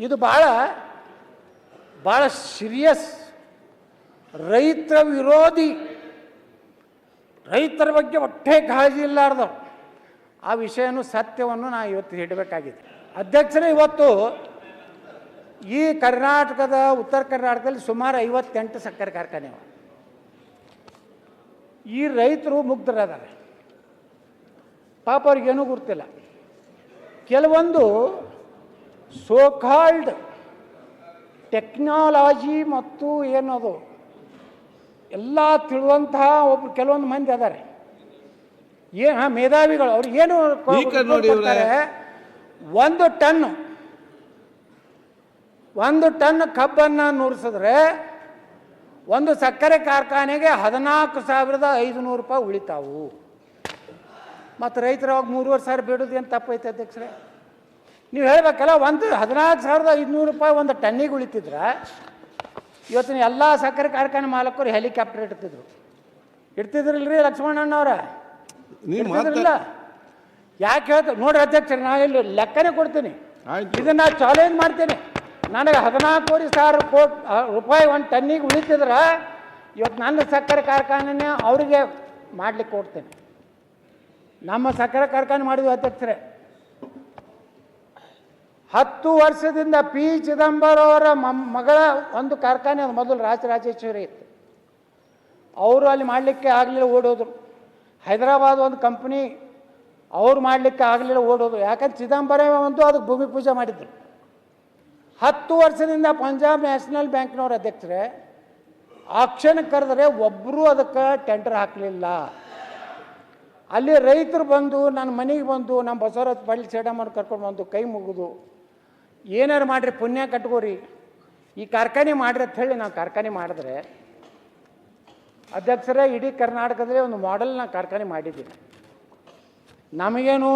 ಇದು ಭಾಳ ಭಾಳ ಸೀರಿಯಸ್, ರೈತ ವಿರೋಧಿ, ರೈತರ ಬಗ್ಗೆ ಒಟ್ಟೆ ಕಾಳಜಿ ಇಲ್ಲಾರ್ದವ್ರು. ಆ ವಿಷಯನೂ ಸತ್ಯವನ್ನು ನಾನು ಇವತ್ತು ಹೇಳಬೇಕಾಗಿದೆ. ಅಧ್ಯಕ್ಷರೇ, ಇವತ್ತು ಈ ಕರ್ನಾಟಕದ ಉತ್ತರ ಕರ್ನಾಟಕದಲ್ಲಿ ಸುಮಾರು 58 ಸಕ್ಕರೆ ಕಾರ್ಖಾನೆ ಅವ. ಈ ರೈತರು ಮುಗ್ಧರಾದ್ದಾರೆ, ಪಾಪ ಅವ್ರಿಗೇನೂ ಗೊತ್ತಿಲ್ಲ. ಕೆಲವೊಂದು ಸೋಕಾಲ್ಡ್ ಟೆಕ್ನಾಲಜಿ ಮತ್ತು ಏನದು ಎಲ್ಲ ತಿಳುವಂತಹ ಒಬ್ರು ಕೆಲವೊಂದು ಮಂದಿ ಅದಾರೆ, ಮೇಧಾವಿಗಳು. ಅವ್ರು ಏನು ಕೊಡ್ತಾರೆ, ಒಂದು ಟನ್ ಕಬ್ಬನ್ನು ನುರಿಸಿದ್ರೆ ಒಂದು ಸಕ್ಕರೆ ಕಾರ್ಖಾನೆಗೆ 14,500 ರೂಪಾಯಿ ಉಳಿತಾವು. ಮತ್ತು ರೈತರು ಅವಾಗ 3,500 ಬೇಡೋದು ಏನು ತಪ್ಪೈತೆ ಅಧ್ಯಕ್ಷರೇ? ನೀವು ಹೇಳಬೇಕಲ್ಲ, 14,500 ರೂಪಾಯಿ ಒಂದು ಟನ್ನಿಗೆ ಉಳಿತಿದ್ರೆ ಇವತ್ತಿನ ಎಲ್ಲ ಸಕ್ಕರೆ ಕಾರ್ಖಾನೆ ಮಾಲಕರು ಹೆಲಿಕಾಪ್ಟರ್ ಇಡ್ತಿದ್ರಿಲ್ರಿ ಲಕ್ಷ್ಮಣಣ್ಣವ್ರ? ಇರ್ತಿದ್ರಿಲ್ಲ? ಯಾಕೆ ಹೇಳ್ತಾರೆ ನೋಡ್ರಿ ಅಧ್ಯಕ್ಷರೇ, ನಾನು ಇಲ್ಲಿ ಲೆಕ್ಕನೇ ಕೊಡ್ತೀನಿ, ಇದನ್ನು ಚಾಲೆಂಜ್ ಮಾಡ್ತೀನಿ. ನನಗೆ 14,500 ರೂಪಾಯಿ ಒಂದು ಟನ್ನಿಗೆ ಉಳಿತಿದ್ರೆ ಇವತ್ತು ನನ್ನ ಸಕ್ಕರೆ ಕಾರ್ಖಾನೆ ಅವರಿಗೆ ಮಾಡ್ಲಿಕ್ಕೆ ಕೊಡ್ತೇನೆ. ನಮ್ಮ ಸಕ್ಕರೆ ಕಾರ್ಖಾನೆ ಮಾಡಿದ್ವಿ ಅಧ್ಯಕ್ಷರೇ. 10 ವರ್ಷದಿಂದ ಪಿ ಚಿದಂಬರಂ ಅವರ ಮಗಳ ಒಂದು ಕಾರ್ಖಾನೆ ಮೊದಲು ರಾಜರಾಜೇಶ್ವರಿ ಇತ್ತು, ಅವರು ಅಲ್ಲಿ ಮಾಡಲಿಕ್ಕೆ ಆಗಲಿಲ್ಲ, ಓಡೋದ್ರು. ಹೈದರಾಬಾದ್ ಒಂದು ಕಂಪ್ನಿ ಅವ್ರು ಮಾಡಲಿಕ್ಕೆ ಆಗಲಿಲ್ಲ, ಓಡೋದು. ಯಾಕಂದ್ರೆ ಚಿದಂಬರಂ ಒಂದು ಅದಕ್ಕೆ ಭೂಮಿ ಪೂಜೆ ಮಾಡಿದ್ರು. 10 ವರ್ಷದಿಂದ ಪಂಜಾಬ್ ನ್ಯಾಷನಲ್ ಬ್ಯಾಂಕ್ನವ್ರ ಅಧ್ಯಕ್ಷರೇ ಆಕ್ಷನ್ಗೆ ಕರೆದ್ರೆ ಒಬ್ಬರು ಅದಕ್ಕೆ ಟೆಂಡರ್ ಹಾಕಲಿಲ್ಲ. ಅಲ್ಲಿ ರೈತರು ಬಂದು ನನ್ನ ಮನೆಗೆ ಬಂದು ನಮ್ಮ ಬಸವರಾಜ್ ಪಾಟೀಲ್ ಸೇಡಮ್ಮವ್ರು ಕರ್ಕೊಂಡು ಬಂದು ಕೈ ಮುಗಿದು ಏನಾರು ಮಾಡಿರಿ, ಪುಣ್ಯ ಕಟ್ಕೋರಿ, ಈ ಕಾರ್ಖಾನೆ ಮಾಡಿರಿ ಅಂತ ಹೇಳಿ ನಾವು ಕಾರ್ಖಾನೆ ಮಾಡಿದ್ರೆ ಅಧ್ಯಕ್ಷರೇ ಇಡೀ ಕರ್ನಾಟಕದಲ್ಲಿ ಒಂದು ಮಾಡೆಲ್ನ ಕಾರ್ಖಾನೆ ಮಾಡಿದ್ದೀವಿ. ನಮಗೇನು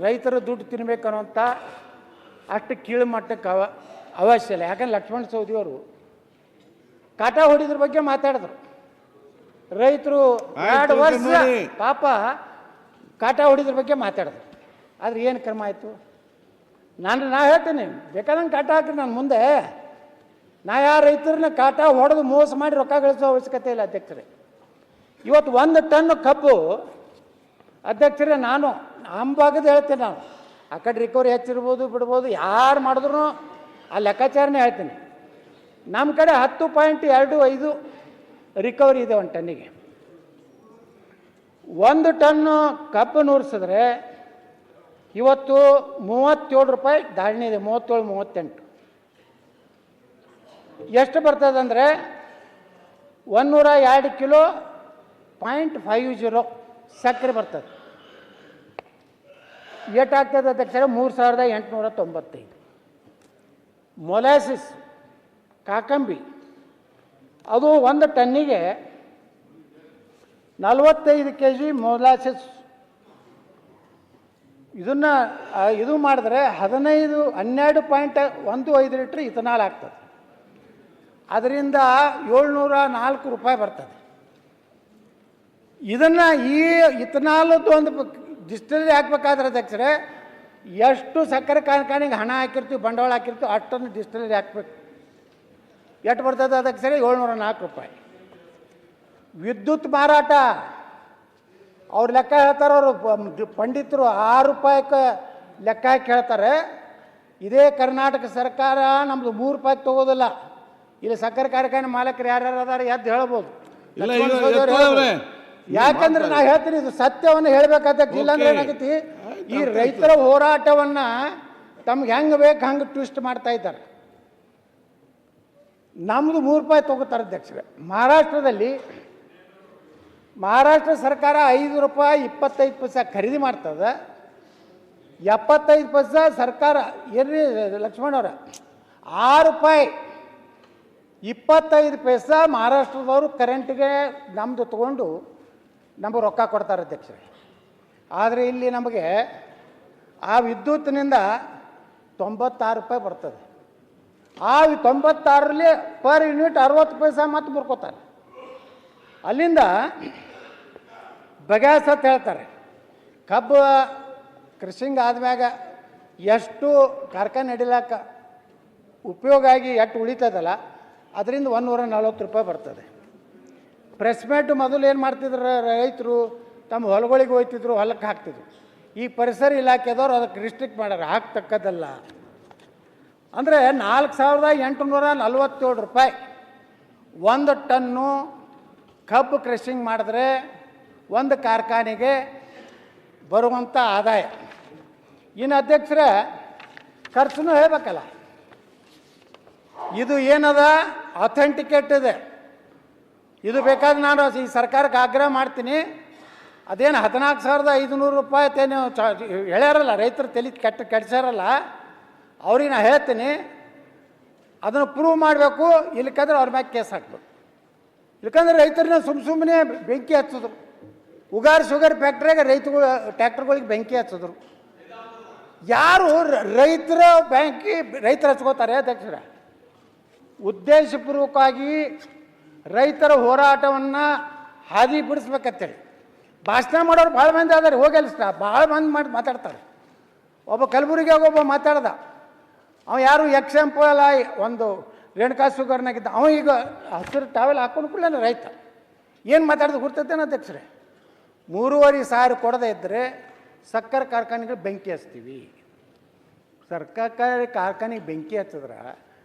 ರೈತರ ದುಡ್ಡು ತಿನ್ಬೇಕನ್ನೋಂಥ ಅಷ್ಟು ಕೀಳು ಮಟ್ಟಕ್ಕೆ ಅವಶ್ಯ ಇಲ್ಲ. ಯಾಕಂದ್ರೆ ಲಕ್ಷ್ಮಣ ಸವದಿಯವರು ಕಾಟ ಹೊಡಿದ್ರ ಬಗ್ಗೆ ಮಾತಾಡಿದ್ರು. ರೈತರು 2 ವರ್ಷ ಪಾಪ ಕಾಟ ಹೊಡಿದ್ರ ಬಗ್ಗೆ ಮಾತಾಡಿದ್ರು. ಆದರೆ ಏನು ಕ್ರಮ ಆಯಿತು? ನಾ ಹೇಳ್ತೀನಿ, ಬೇಕಾದಂಗೆ ಕಾಟ ಹಾಕ್ರಿ ನಾನು ಮುಂದೆ. ನಾ ಯಾರು ರೈತರನ್ನ ಕಾಟ ಹೊಡೆದು ಮೋಸ ಮಾಡಿ ರೊಕ್ಕ ಗಳಿಸೋ ಅವಶ್ಯಕತೆ ಇಲ್ಲ ಅಧ್ಯಕ್ಷರೇ. ಇವತ್ತು 1 ಟನ್ ಕಬ್ಬು ಅಧ್ಯಕ್ಷರೇ, ನಾನು ನಮ್ಮ ಭಾಗದ ಹೇಳ್ತೇನೆ, ನಾನು ಆ ಕಡೆ ರಿಕವರಿ ಹೆಚ್ಚಿರ್ಬೋದು ಬಿಡ್ಬೋದು, ಯಾರು ಮಾಡಿದ್ರು ಆ ಲೆಕ್ಕಾಚಾರನೇ ಹೇಳ್ತೀನಿ. ನಮ್ಮ ಕಡೆ 10.25 ರಿಕವರಿ ಇದೆ 1 ಟನ್ನಿಗೆ. 1 ಟನ್ನು ಕಬ್ಬು ನೂರಿಸಿದ್ರೆ ಇವತ್ತು 37 ರೂಪಾಯಿ ಧಾರಣೆ ಇದೆ, 37-38. ಎಷ್ಟು ಬರ್ತದಂದರೆ 102 ಕಿಲೋ 0.50 ಸಕ್ಕರೆ ಬರ್ತದೆ. ಏಟಾಗ್ತದೆ ಅಧ್ಯಕ್ಷರೇ? 3,895. ಮೊಲಾಸಿಸ್ ಕಾಕಂಬಿ ಅದು 1 ಟನ್ನಿಗೆ 45 kg ಮೊಲಾಸಿಸ್. ಇದನ್ನು ಇದು ಮಾಡಿದ್ರೆ 12.15 ಲೀಟ್ರ್ ಇಥನಾಲ್ ಆಗ್ತದೆ. ಅದರಿಂದ 704 ರೂಪಾಯಿ ಬರ್ತದೆ. ಇದನ್ನು ಈ ಇಥನಾಲದ್ದು ಒಂದು ಡಿಸ್ಟಿಲರಿ ಹಾಕ್ಬೇಕಾದ್ರೆ ಅಧ್ಯಕ್ಷರೇ ಎಷ್ಟು ಸಕ್ಕರೆ ಕಾರ್ಖಾನೆಗೆ ಹಣ ಹಾಕಿರ್ತೀವಿ, ಬಂಡವಾಳ ಹಾಕಿರ್ತೀವಿ, ಅಷ್ಟೊಂದು ಡಿಸ್ಟಿಲರಿ ಹಾಕ್ಬೇಕು. ಎಷ್ಟು ಬರ್ತದೆ ಅಧ್ಯಕ್ಷರೇ? 704 ರೂಪಾಯಿ. ವಿದ್ಯುತ್ ಮಾರಾಟ ಅವ್ರು ಲೆಕ್ಕ ಹೇಳ್ತಾರೆ, ಅವರು ಪಂಡಿತರು 6 ರೂಪಾಯಿಗೆ ಲೆಕ್ಕ ಹಾಕಿ ಹೇಳ್ತಾರೆ. ಇದೇ ಕರ್ನಾಟಕ ಸರ್ಕಾರ ನಮ್ಮದು 3 ರೂಪಾಯಿಗೆ ತಗೋದಿಲ್ಲ. ಇಲ್ಲಿ ಸಕ್ಕರೆ ಕಾರ್ಖಾನೆ ಮಾಲಕರು ಯಾರ್ಯಾರು ಅದಾರೆ ಎದ್ದು ಹೇಳ್ಬೋದು. ಯಾಕಂದ್ರೆ ನಾ ಹೇಳ್ತೀನಿ, ಇದು ಸತ್ಯವನ್ನು ಹೇಳ್ಬೇಕಾದಕ್ಕೆ. ಇಲ್ಲಾಂದ್ರೆ ಏನಾಗೈತಿ, ಈ ರೈತರ ಹೋರಾಟವನ್ನು ತಮ್ಗೆ ಹೆಂಗೆ ಬೇಕು ಹಂಗೆ ಟ್ವಿಸ್ಟ್ ಮಾಡ್ತಾ ಇದ್ದಾರೆ. ನಮ್ಮದು 3 ರೂಪಾಯಿ ತಗೋತಾರೆ ಅಧ್ಯಕ್ಷರೇ. ಮಹಾರಾಷ್ಟ್ರ ಸರ್ಕಾರ 5 ರೂಪಾಯಿ 25 ಪೈಸೆ ಖರೀದಿ ಮಾಡ್ತದೆ. 75 ಪೈಸೆ ಸರ್ಕಾರ ಏನ್ರಿ ಲಕ್ಷ್ಮಣವ್ರ? 6 ರೂಪಾಯಿ 25 ಪೈಸೆ ಮಹಾರಾಷ್ಟ್ರದವರು ಕರೆಂಟಿಗೆ ನಮ್ಮದು ತೊಗೊಂಡು ನಮಗೆ ರೊಕ್ಕ ಕೊಡ್ತಾರೆ ಅಧ್ಯಕ್ಷರೇ. ಆದರೆ ಇಲ್ಲಿ ನಮಗೆ ಆ ವಿದ್ಯುತ್ತಿನಿಂದ 96 ರೂಪಾಯಿ ಬರ್ತದೆ. ಆ 96ರಲ್ಲಿ ಪರ್ ಯೂನಿಟ್ 60 ಪೈಸೆ ಮತ್ತು ಮುರ್ಕೋತಾರೆ. ಅಲ್ಲಿಂದ ಬಗ್ಯಾಸ್ ಅಂತ ಹೇಳ್ತಾರೆ. ಕಬ್ಬು ಕೃಷಿಂಗ್ ಆದ್ಮ್ಯಾಗ ಎಷ್ಟು ಕಾರ್ಖಾನೆ ನಡಿಲಾಕ ಉಪಯೋಗ ಆಗಿ ಎಷ್ಟು ಉಳಿತದಲ್ಲ ಅದರಿಂದ 140 ರೂಪಾಯಿ ಬರ್ತದೆ. ಪ್ರೆಸ್ ಮೇಟ್ ಮೊದಲು ಏನು ಮಾಡ್ತಿದ್ರು ರೈತರು ತಮ್ಮ ಹೊಲಗಳಿಗೆ ಹೋಗ್ತಿದ್ರು, ಹೊಲಕ್ಕೆ ಹಾಕ್ತಿದ್ರು. ಈ ಪರಿಸರ ಇಲಾಖೆದವ್ರು ಅದಕ್ಕೆ ರಿಸ್ಟ್ರಿಕ್ಟ್ ಮಾಡ್ಯಾರ, ಹಾಕ್ತಕ್ಕದಲ್ಲ. ಅಂದರೆ 4847 ರೂಪಾಯಿ 1 ಟನ್ನು ಕಬ್ಬು ಕ್ರಷಿಂಗ್ ಮಾಡಿದ್ರೆ ಒಂದು ಕಾರ್ಖಾನೆಗೆ ಬರುವಂಥ ಆದಾಯ. ಇನ್ನು ಅಧ್ಯಕ್ಷರ ಖರ್ಚು ಹೇಳ್ಬೇಕಲ್ಲ, ಇದು ಏನದ ಅಥೆಂಟಿಕೇಟ್ ಇದೆ. ಇದು ಬೇಕಾದ್ರೆ ನಾನು ಈ ಸರ್ಕಾರಕ್ಕೆ ಆಗ್ರಹ ಮಾಡ್ತೀನಿ, ಅದೇನು 14,500 ರೂಪಾಯಿ ತೇನು ಹೇಳ್ಯಾರಲ್ಲ, ರೈತರು ತಲೆ ಕೆಡ್ಸಾರಲ್ಲ, ಅವ್ರಿಗೆ ನಾನು ಹೇಳ್ತೀನಿ ಅದನ್ನು ಪ್ರೂವ್ ಮಾಡಬೇಕು. ಇಲ್ಲಕ್ಕಂದ್ರೆ ಅವ್ರ ಮ್ಯಾಗೆ ಕೇಸ್ ಹಾಕ್ಬೇಕು. ಇಲ್ಲಕಂದ್ರೆ ರೈತರನ್ನ ಸುಮ್ಮನೆ ಬೆಂಕಿ ಹಚ್ಚಿದ್ರು. ಉಗಾರ್ ಶುಗರ್ ಫ್ಯಾಕ್ಟ್ರಿಗೆ ಟ್ಯಾಕ್ಟರ್ಗಳಿಗೆ ಬೆಂಕಿ ಹಚ್ಚಿದ್ರು. ಯಾರು ರೈತರ ರೈತರು ಹಚ್ಕೋತಾರೆ ಅಧ್ಯಕ್ಷರ? ಉದ್ದೇಶಪೂರ್ವಕವಾಗಿ ರೈತರ ಹೋರಾಟವನ್ನು ಹಾದಿ ಬಿಡಿಸ್ಬೇಕಂತೇಳಿ ಭಾಷಣ ಮಾಡೋರು ಭಾಳ ಮಂದಿ ಆದಾರೆ, ಹೋಗಲ್ಸ್ತ ಭಾಳ ಮಂದಿ ಮಾತಾಡ್ತಾರೆ. ಒಬ್ಬ ಕಲಬುರಗಿಯಾಗ ಒಬ್ಬ ಮಾತಾಡ್ದ, ಅವ ಯಾರು ಎಕ್ಸಾಂಪಲ್ ಒಂದು ರೇಣುಕಾ ಶುಗರ್ನಾಗಿದ್ದ, ಅವ ಈಗ ಹಸಿರು ಟಾವೆಲ್ ಹಾಕೊಂಡು ಕೂಡಲೇ ರೈತ ಏನು ಮಾತಾಡಿದ್ರು ಗುರ್ತೈತೇನು ಅಧ್ಯಕ್ಷರೇ? 3,500 ಕೊಡದೇ ಇದ್ದರೆ ಸಕ್ಕರೆ ಕಾರ್ಖಾನೆಗಳು ಬೆಂಕಿ ಹಚ್ತೀವಿ. ಸರ್ಕಾರಿ ಕಾರ್ಖಾನೆಗೆ ಬೆಂಕಿ ಹಚ್ಚಿದ್ರೆ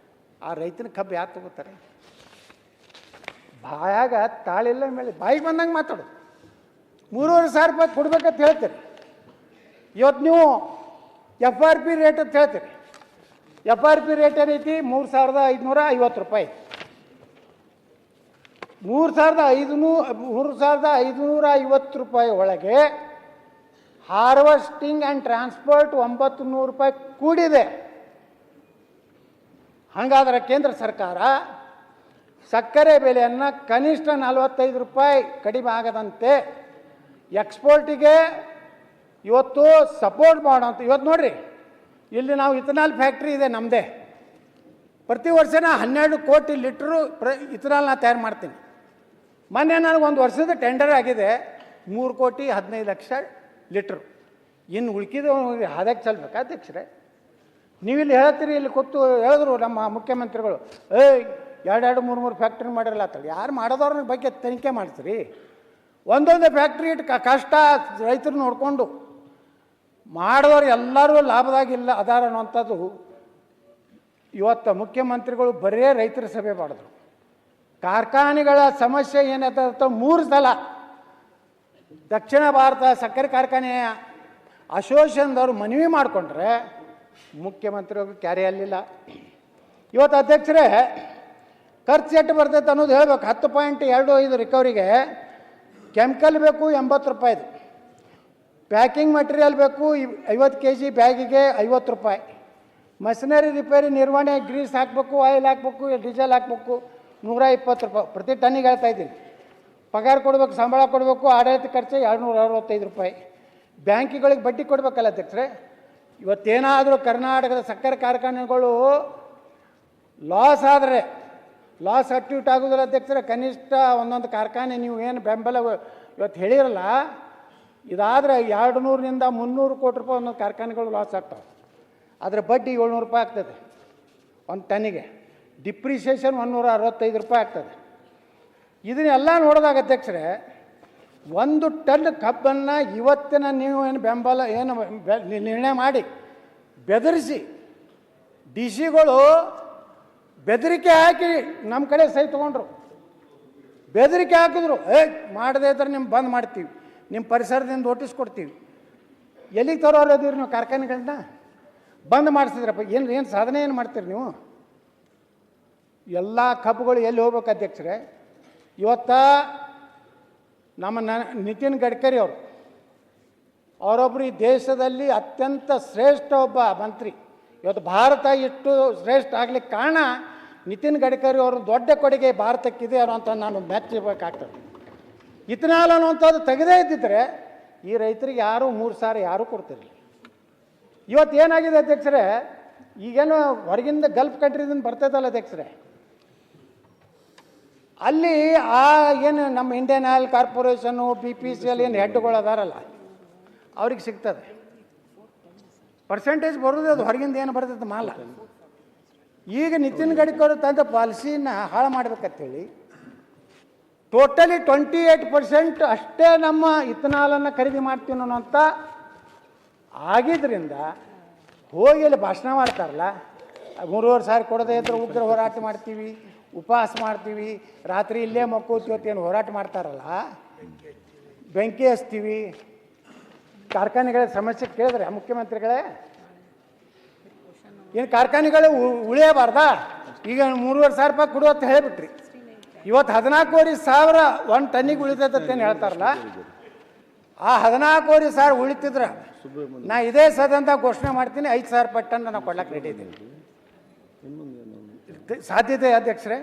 ಆ ರೈತನ ಕಬ್ಬು ಯಾರು ತಗೋತಾರೆ? ಬಾಯಾಗ ತಾಳಿಲ್ಲ ಮೇಲೆ ಬಾಯಿಗೆ ಬಂದಂಗೆ ಮಾತಾಡೋದು. 3,500 ರೂಪಾಯಿ ಕೊಡ್ಬೇಕಂತ ಹೇಳ್ತೀರಿ. ಇವತ್ತು ನೀವು FRP ರೇಟ್ ಅಂತ ಹೇಳ್ತೀರಿ. FRP ರೇಟ್ ಏನೈತಿ? 3,550 ರೂಪಾಯಿ. 3,550 ರೂಪಾಯಿ ಒಳಗೆ ಹಾರ್ವೆಸ್ಟಿಂಗ್ ಆ್ಯಂಡ್ ಟ್ರಾನ್ಸ್ಪೋರ್ಟ್ 900 ರೂಪಾಯಿ ಕೂಡಿದೆ. ಹಾಗಾದರೆ ಕೇಂದ್ರ ಸರ್ಕಾರ ಸಕ್ಕರೆ ಬೆಲೆಯನ್ನು ಕನಿಷ್ಠ 45 ರೂಪಾಯಿ ಕಡಿಮೆ ಆಗದಂತೆ ಎಕ್ಸ್ಪೋರ್ಟಿಗೆ ಇವತ್ತು ಸಪೋರ್ಟ್ ಮಾಡೋಂಥ. ಇವತ್ತು ನೋಡಿರಿ, ಇಲ್ಲಿ ನಾವು ಇಥನಾಲ್ ಫ್ಯಾಕ್ಟ್ರಿ ಇದೆ ನಮ್ಮದೇ. ಪ್ರತಿ ವರ್ಷನ 12 ಕೋಟಿ ಲೀಟ್ರು ಇಥನಾಲ್ ನಾನು ತಯಾರು ಮಾಡ್ತೀನಿ. ಮೊನ್ನೆ ನನಗೆ ಒಂದು ವರ್ಷದ ಟೆಂಡರ್ ಆಗಿದೆ 3,15,00,000 ಲೀಟ್ರು. ಇನ್ನು ಉಳ್ಕಿದ ಅದಕ್ಕೆ ಚಲ್ಬೇಕಾ ಅಧ್ಯಕ್ಷರೇ? ನೀವಿಲ್ಲಿ ಹೇಳ್ತೀರಿ, ಇಲ್ಲಿ ಕೂತು ಹೇಳಿದ್ರು ನಮ್ಮ ಮುಖ್ಯಮಂತ್ರಿಗಳು, 2 3 ಫ್ಯಾಕ್ಟ್ರಿ ಮಾಡಿರಲ್ಲ ಅಂತೇಳಿ. ಯಾರು ಮಾಡೋದವ್ರ ಬಗ್ಗೆ ತನಿಖೆ ಮಾಡ್ತೀರಿ? ಒಂದೊಂದೇ ಫ್ಯಾಕ್ಟ್ರಿ ಇಟ್ಟು ಕಷ್ಟ ರೈತರು ನೋಡಿಕೊಂಡು ಮಾಡಿದವ್ರು ಎಲ್ಲರೂ ಲಾಭದಾಗಿಲ್ಲ ಅದಾರ ಅನ್ನುವಂಥದ್ದು. ಇವತ್ತು ಮುಖ್ಯಮಂತ್ರಿಗಳು ಬರೀ ರೈತರ ಸಭೆ ಮಾಡಿದ್ರು. ಕಾರ್ಖಾನೆಗಳ ಸಮಸ್ಯೆ ಏನಂತ 3 ಸಲ ದಕ್ಷಿಣ ಭಾರತ ಸಕ್ಕರೆ ಕಾರ್ಖಾನೆಯ ಅಸೋಸಿಯೇಷನ್ದವರು ಮನವಿ ಮಾಡಿಕೊಂಡ್ರೆ ಮುಖ್ಯಮಂತ್ರಿಗಳು ಕ್ಯಾರಿ ಆಗಲಿಲ್ಲ. ಇವತ್ತು ಅಧ್ಯಕ್ಷರೇ ಖರ್ಚು ಎಷ್ಟು ಬರ್ತೈತೆ ಅನ್ನೋದು ಹೇಳ್ಬೇಕು. 10.25 ರಿಕವರಿಗೆ ಕೆಮಿಕಲ್ ಬೇಕು 80 ರೂಪಾಯಿದು, ಪ್ಯಾಕಿಂಗ್ ಮಟೀರಿಯಲ್ ಬೇಕು 50 kg ಬ್ಯಾಗಿಗೆ 50 ರೂಪಾಯಿ, ಮಷಿನರಿ ರಿಪೇರಿ ನಿರ್ವಹಣೆ ಗ್ರೀಸ್ ಹಾಕಬೇಕು, ಆಯಿಲ್ ಹಾಕಬೇಕು, ಡೀಸೆಲ್ ಹಾಕಬೇಕು 120 ರೂಪಾಯಿ ಪ್ರತಿ ಟನ್ನಿಗೆ ಹೇಳ್ತಾ ಇದ್ದೀನಿ. ಪಗಾರ ಕೊಡಬೇಕು, ಸಂಬಳ ಕೊಡಬೇಕು, ಆಡಳಿತ ಖರ್ಚು 265 ರೂಪಾಯಿ. ಬ್ಯಾಂಕಿಗಳಿಗೆ ಬಡ್ಡಿ ಕೊಡಬೇಕಲ್ಲ ಅಧ್ಯಕ್ಷರೇ? ಇವತ್ತೇನಾದರೂ ಕರ್ನಾಟಕದ ಸಕ್ಕರೆ ಕಾರ್ಖಾನೆಗಳು ಲಾಸ್ ಆದರೆ, ಲಾಸ್ ಆಕ್ಟಿವಿಟಿ ಆಗೋದಿಲ್ಲ ಅಧ್ಯಕ್ಷರೇ. ಕನಿಷ್ಠ ಒಂದೊಂದು ಕಾರ್ಖಾನೆ ನೀವು ಏನು ಬೆಂಬಲ ಇವತ್ತು ಹೇಳಿರಲ್ಲ, ಇದಾದರೆ 200 ರಿಂದ 300 ಕೋಟಿ ರೂಪಾಯಿ ಒಂದೊಂದು ಕಾರ್ಖಾನೆಗಳು ಲಾಸ್ ಆಗ್ತಾವೆ. ಅದರ ಬಡ್ಡಿ 700 ರೂಪಾಯಿ ಆಗ್ತದೆ ಒಂದು ಟನ್ನಿಗೆ. ಡಿಪ್ರಿಸಿಯೇಷನ್ 165 ರೂಪಾಯಿ ಆಗ್ತದೆ. ಇದನ್ನೆಲ್ಲ ನೋಡಿದಾಗ ಅಧ್ಯಕ್ಷರೇ, 1 ಟನ್ ಕಬ್ಬನ್ನು ಇವತ್ತಿನ ನೀವು ಏನು ಬೆಂಬಲ ಏನು ನಿರ್ಣಯ ಮಾಡಿ ಬೆದರಿಸಿ, ಡಿ ಸಿಗಳು ಬೆದರಿಕೆ ಹಾಕಿ ನಮ್ಮ ಕಡೆ ಸಹಿ ತೊಗೊಂಡ್ರು. ಬೆದರಿಕೆ ಹಾಕಿದ್ರು, ಮಾಡದೇ ಇದ್ರೆ ನಿಮ್ಮ ಬಂದ್ ಮಾಡ್ತೀವಿ, ನಿಮ್ಮ ಪರಿಸರದಿಂದ ನೋಟಿಸ್ ಕೊಡ್ತೀವಿ. ಎಲ್ಲಿಗೆ ತರೋರದಿರಿ ನೀವು ಕಾರ್ಖಾನೆಗಳನ್ನ? ಬಂದ್ ಮಾಡಿಸಿದ್ರಪ್ಪ. ಏನು ಸಾಧನೆ ಏನು ಮಾಡ್ತೀರಿ ನೀವು? ಎಲ್ಲ ಕಬ್ಬುಗಳು ಎಲ್ಲಿ ಹೋಗ್ಬೇಕು ಅಧ್ಯಕ್ಷರೇ? ಇವತ್ತ ನಮ್ಮ ನಿತಿನ್ ಗಡ್ಕರಿ ಅವರೊಬ್ಬರು ಈ ದೇಶದಲ್ಲಿ ಅತ್ಯಂತ ಶ್ರೇಷ್ಠ ಒಬ್ಬ ಮಂತ್ರಿ. ಇವತ್ತು ಭಾರತ ಇಷ್ಟು ಶ್ರೇಷ್ಠ ಆಗ್ಲಿಕ್ಕೆ ಕಾರಣ ನಿತಿನ್ ಗಡ್ಕರಿ ಅವರು ದೊಡ್ಡ ಕೊಡುಗೆ ಭಾರತಕ್ಕಿದೆ ಅನ್ನೋಂಥ ನಾನು ಮೆಚ್ಚಬೇಕಾಗ್ತದೆ. ಇಥನಾಲ್ ಅನ್ನುವಂಥದ್ದು ತೆಗೆದೇ ಇದ್ದಿದ್ರೆ ಈ ರೈತರಿಗೆ ಯಾರೂ 3 ಸಾರಿ ಯಾರೂ ಕೊಡ್ತಿರಲಿಲ್ಲ. ಇವತ್ತು ಏನಾಗಿದೆ ಅಧ್ಯಕ್ಷರೇ, ಈಗೇನು ಹೊರಗಿಂದ ಗಲ್ಫ್ ಕಂಟ್ರಿದಿಂದ ಬರ್ತೈತಲ್ಲ ಅಧ್ಯಕ್ಷರೇ, ಅಲ್ಲಿ ಏನು ನಮ್ಮ ಇಂಡಿಯನ್ ಆಯಿಲ್ ಕಾರ್ಪೊರೇಷನ್ನು BPCL ಏನು ಹೆಡ್ಗಳು ಅದಾರಲ್ಲ ಅವ್ರಿಗೆ ಸಿಗ್ತದೆ. ಪರ್ಸೆಂಟೇಜ್ ಬರೋದು ಅದು ಹೊರಗಿಂದ ಏನು ಬರ್ತೈತೆ ಮಾಲ. ಈಗ ನಿತಿನ್ ಗಡ್ಕರಿ ತಂದ ಪಾಲಿಸಿನ ಹಾಳು ಮಾಡ್ಬೇಕಂತೇಳಿ ಟೋಟಲಿ 28% ಅಷ್ಟೇ ನಮ್ಮ ಇಥನಾಲನ್ನು ಖರೀದಿ ಮಾಡ್ತೀವಿ ಅನ್ನೋಂಥ ಆಗಿದ್ದರಿಂದ ಹೋಗಿ ಅಲ್ಲಿ ಭಾಷಣ ಮಾಡ್ತಾರಲ್ಲ, 3,500 ಕೊಡದೇ ಇದ್ರೆ ಉಗ್ರ ಹೋರಾಟ ಮಾಡ್ತೀವಿ, ಉಪವಾಸ ಮಾಡ್ತೀವಿ, ರಾತ್ರಿ ಇಲ್ಲೇ ಮಕ್ಕೋತೀವತ್ತು ಏನು ಹೋರಾಟ ಮಾಡ್ತಾರಲ್ಲ, ಬೆಂಕಿ ಹಚ್ತೀವಿ. ಕಾರ್ಖಾನೆಗಳ ಸಮಸ್ಯೆ ಕೇಳಿದ್ರೆ ಮುಖ್ಯಮಂತ್ರಿಗಳೇ, ಏನು ಕಾರ್ಖಾನೆಗಳು ಉಳಿಯಬಾರ್ದಾ? ಈಗ 3,500 ರೂಪಾಯಿ ಕೊಡು ಅಂತ ಹೇಳಿಬಿಟ್ರಿ. ಇವತ್ತು 14,500 ಒಂದು ಟನ್ನಿಗೆ ಉಳಿತೈತೇನು ಹೇಳ್ತಾರಲ್ಲ, ಆ 14,500 ಉಳಿತಿದ್ರೆ ನಾ ಇದೇ ಸದನದಾಗ ಘೋಷಣೆ ಮಾಡ್ತೀನಿ 5,000 ರೂಪಾಯಿ ಟನ್ ನಾನು ಕೊಡ್ಲಿಕ್ಕೆ ರೆಡಿ ಇದ್ದೀನಿ. ಸಾಧ್ಯತೆ ಅಧ್ಯಕ್ಷರೇ,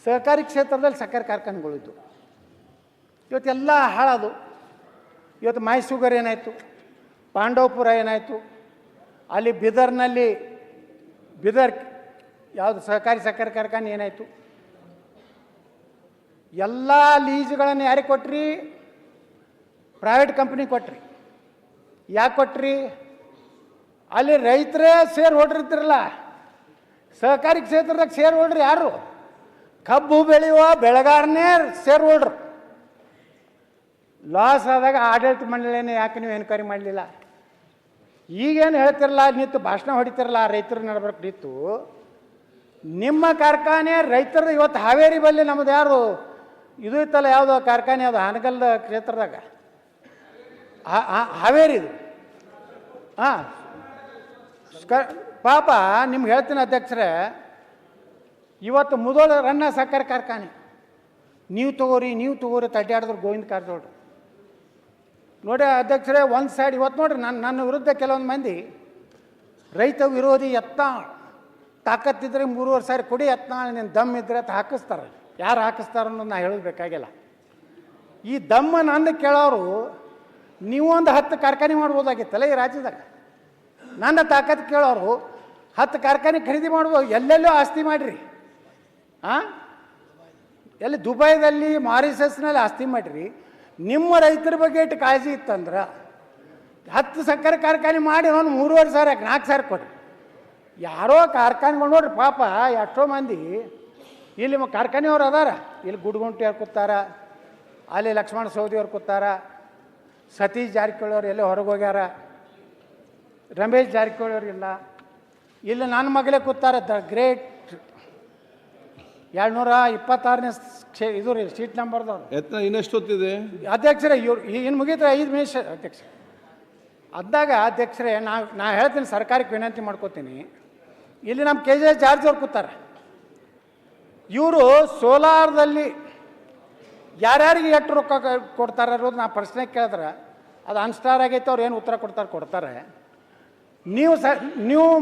ಸಹಕಾರಿ ಕ್ಷೇತ್ರದಲ್ಲಿ ಸಕ್ಕರೆ ಕಾರ್ಖಾನೆಗಳಿದ್ದು ಇವತ್ತೆಲ್ಲ ಹಾಳದು. ಇವತ್ತು ಮೈ ಶುಗರ್ ಏನಾಯಿತು, ಪಾಂಡವಪುರ ಏನಾಯಿತು, ಅಲ್ಲಿ ಬೀದರ್ನಲ್ಲಿ ಬೀದರ್ ಯಾವುದು ಸಹಕಾರಿ ಸಕ್ಕರೆ ಕಾರ್ಖಾನೆ ಏನಾಯಿತು, ಎಲ್ಲ ಲೀಸ್ಗಳನ್ನು ಯಾರಿಗೆ ಕೊಟ್ರಿ? ಪ್ರೈವೇಟ್ ಕಂಪ್ನಿ ಕೊಟ್ರಿ. ಯಾಕೆ ಕೊಟ್ರಿ? ಅಲ್ಲಿ ರೈತರೇ ಶೇರ್ ಹೋಲ್ಡರ್ ಇದ್ದಿರಲ್ಲ, ಸಹಕಾರಿ ಕ್ಷೇತ್ರದಾಗ ಶೇರ್ ಹೋಲ್ಡ್ರ್ ಯಾರು? ಕಬ್ಬು ಬೆಳೆಯುವ ಬೆಳೆಗಾರನೇ ಶೇರ್ ಹೋಲ್ಡ್ರು. ಲಾಸ್ ಆದಾಗ ಆಡಳಿತ ಮಂಡಳಿನೇ ಯಾಕೆ ನೀವು ಎನ್ಕ್ವೈರಿ ಮಾಡಲಿಲ್ಲ? ಈಗೇನು ಹೇಳ್ತಿರಲ್ಲ, ನಿಂತು ಭಾಷಣ ಹೊಡಿತಿರಲ್ಲ, ರೈತರು ನಡ್ಬೇಕು ನಿಂತು ನಿಮ್ಮ ಕಾರ್ಖಾನೆ ರೈತರ. ಇವತ್ತು ಹಾವೇರಿ ಬಲ್ಲಿ ನಮ್ಮದು ಯಾರು ಇದು ಇತ್ತಲ್ಲ, ಯಾವುದೋ ಕಾರ್ಖಾನೆ ಅದು ಹಾನಗಲ್ದ ಕ್ಷೇತ್ರದಾಗ ಹಾವೇರಿದು. ಹಾಂ, ಪಾಪ ನಿಮ್ಗೆ ಹೇಳ್ತೀನಿ ಅಧ್ಯಕ್ಷರೇ, ಇವತ್ತು ಮುದೋಳ ರನ್ನ ಸಕ್ಕರೆ ಕಾರ್ಖಾನೆ ನೀವು ತಗೋರಿ ತಡ್ಡಾಡಿದ್ರು ಗೋವಿಂದ ಕಾರಜೋಳ ನೋಡಿ ಅಧ್ಯಕ್ಷರೇ. ಒಂದು ಸೈಡ್ ಇವತ್ತು ನೋಡ್ರಿ, ನನ್ನ ವಿರುದ್ಧ ಕೆಲವೊಂದು ಮಂದಿ ರೈತ ವಿರೋಧಿ ತಾಕತ್ತಿದ್ರೆ 3,500 ಕೊಡಿ ನೀನು ದಮ್ ಇದ್ರೆ ಅಂತ ಹಾಕಿಸ್ತಾರೆ. ಯಾರು ಹಾಕಿಸ್ತಾರ ಅನ್ನೋದು ನಾ ಹೇಳೋದು ಬೇಕಾಗಿಲ್ಲ. ಈ ದಮ್ಮ ನಂದು ಕೇಳೋರು ನೀವು ಒಂದು 10 ಕಾರ್ಖಾನೆ ಮಾಡ್ಬೋದಾಗಿತ್ತಲ್ಲ ಈ ರಾಜ್ಯದಾಗ. ನನ್ನ ತಾಕತ್ತು ಕೇಳೋರು 10 ಕಾರ್ಖಾನೆ ಖರೀದಿ ಮಾಡ್ಬೋದು, ಎಲ್ಲೆಲ್ಲೋ ಆಸ್ತಿ ಮಾಡಿರಿ. ಎಲ್ಲಿ ದುಬೈದಲ್ಲಿ ಮಾರಿಷಸ್ನಲ್ಲಿ ಆಸ್ತಿ ಮಾಡಿರಿ. ನಿಮ್ಮ ರೈತರ ಬಗ್ಗೆ ಇಟ್ಟು ಕಾಳಜಿ ಇತ್ತಂದ್ರೆ 10 ಸಕ್ಕರೆ ಕಾರ್ಖಾನೆ ಮಾಡಿ ಒಂದು 3,500 4,000 ಕೊಡ್ರಿ. ಯಾರೋ ಕಾರ್ಖಾನೆಗಳು ನೋಡ್ರಿ, ಪಾಪ ಎಷ್ಟೋ ಮಂದಿ ಇಲ್ಲಿ ಕಾರ್ಖಾನೆಯವ್ರು ಅದಾರ. ಇಲ್ಲಿ ಗುಡ್ಗುಂಟಿ ಅವ್ರು ಕೂತಾರ, ಅಲ್ಲಿ ಲಕ್ಷ್ಮಣ ಸವದಿ ಅವ್ರು ಕೂತಾರ, ಸತೀಶ್ ಜಾರಕಿಹೊಳಿ ಅವ್ರು ಎಲ್ಲೋ ಹೊರಗೆ ಹೋಗ್ಯಾರ, ರಮೇಶ್ ಜಾರಕಿಹೊಳಿ ಅವ್ರು ಇಲ್ಲ, ಇಲ್ಲಿ ನನ್ನ ಮಗಳೇ ಕೂತಾರೆ. ದ ಗ್ರೇಟ್ 226ನೇ ಇದು ರೀ ಸೀಟ್ ನಂಬರ್ದವ್ರು. ಇನ್ನೆಷ್ಟು ಹೊತ್ತಿದೆ ಅಧ್ಯಕ್ಷರೇ? ಇನ್ನು ಮುಗಿದ್ರೆ 5 ನಿಮಿಷ ಅಧ್ಯಕ್ಷ. ಅದಾಗ ಅಧ್ಯಕ್ಷರೇ, ನಾ ಹೇಳ್ತೀನಿ, ಸರ್ಕಾರಕ್ಕೆ ವಿನಂತಿ ಮಾಡ್ಕೋತೀನಿ. ಇಲ್ಲಿ ನಮ್ಮ KJ ಜಾರ್ಜ್ ಅವ್ರು ಕೂತಾರೆ. ಇವರು ಸೋಲಾರ್ದಲ್ಲಿ ಯಾರ್ಯಾರಿಗೆ ಎಷ್ಟು ರೊಕ್ಕ ಕೊಡ್ತಾರೆ ಅನ್ನೋದು ನಾ ಪ್ರಶ್ನೆ ಕೇಳಿದ್ರೆ ಅದು ಅನ್ಸ್ಟಾರ್ ಆಗೈತೆ. ಅವ್ರು ಏನು ಉತ್ತರ ಕೊಡ್ತಾರೆ. ನೀವು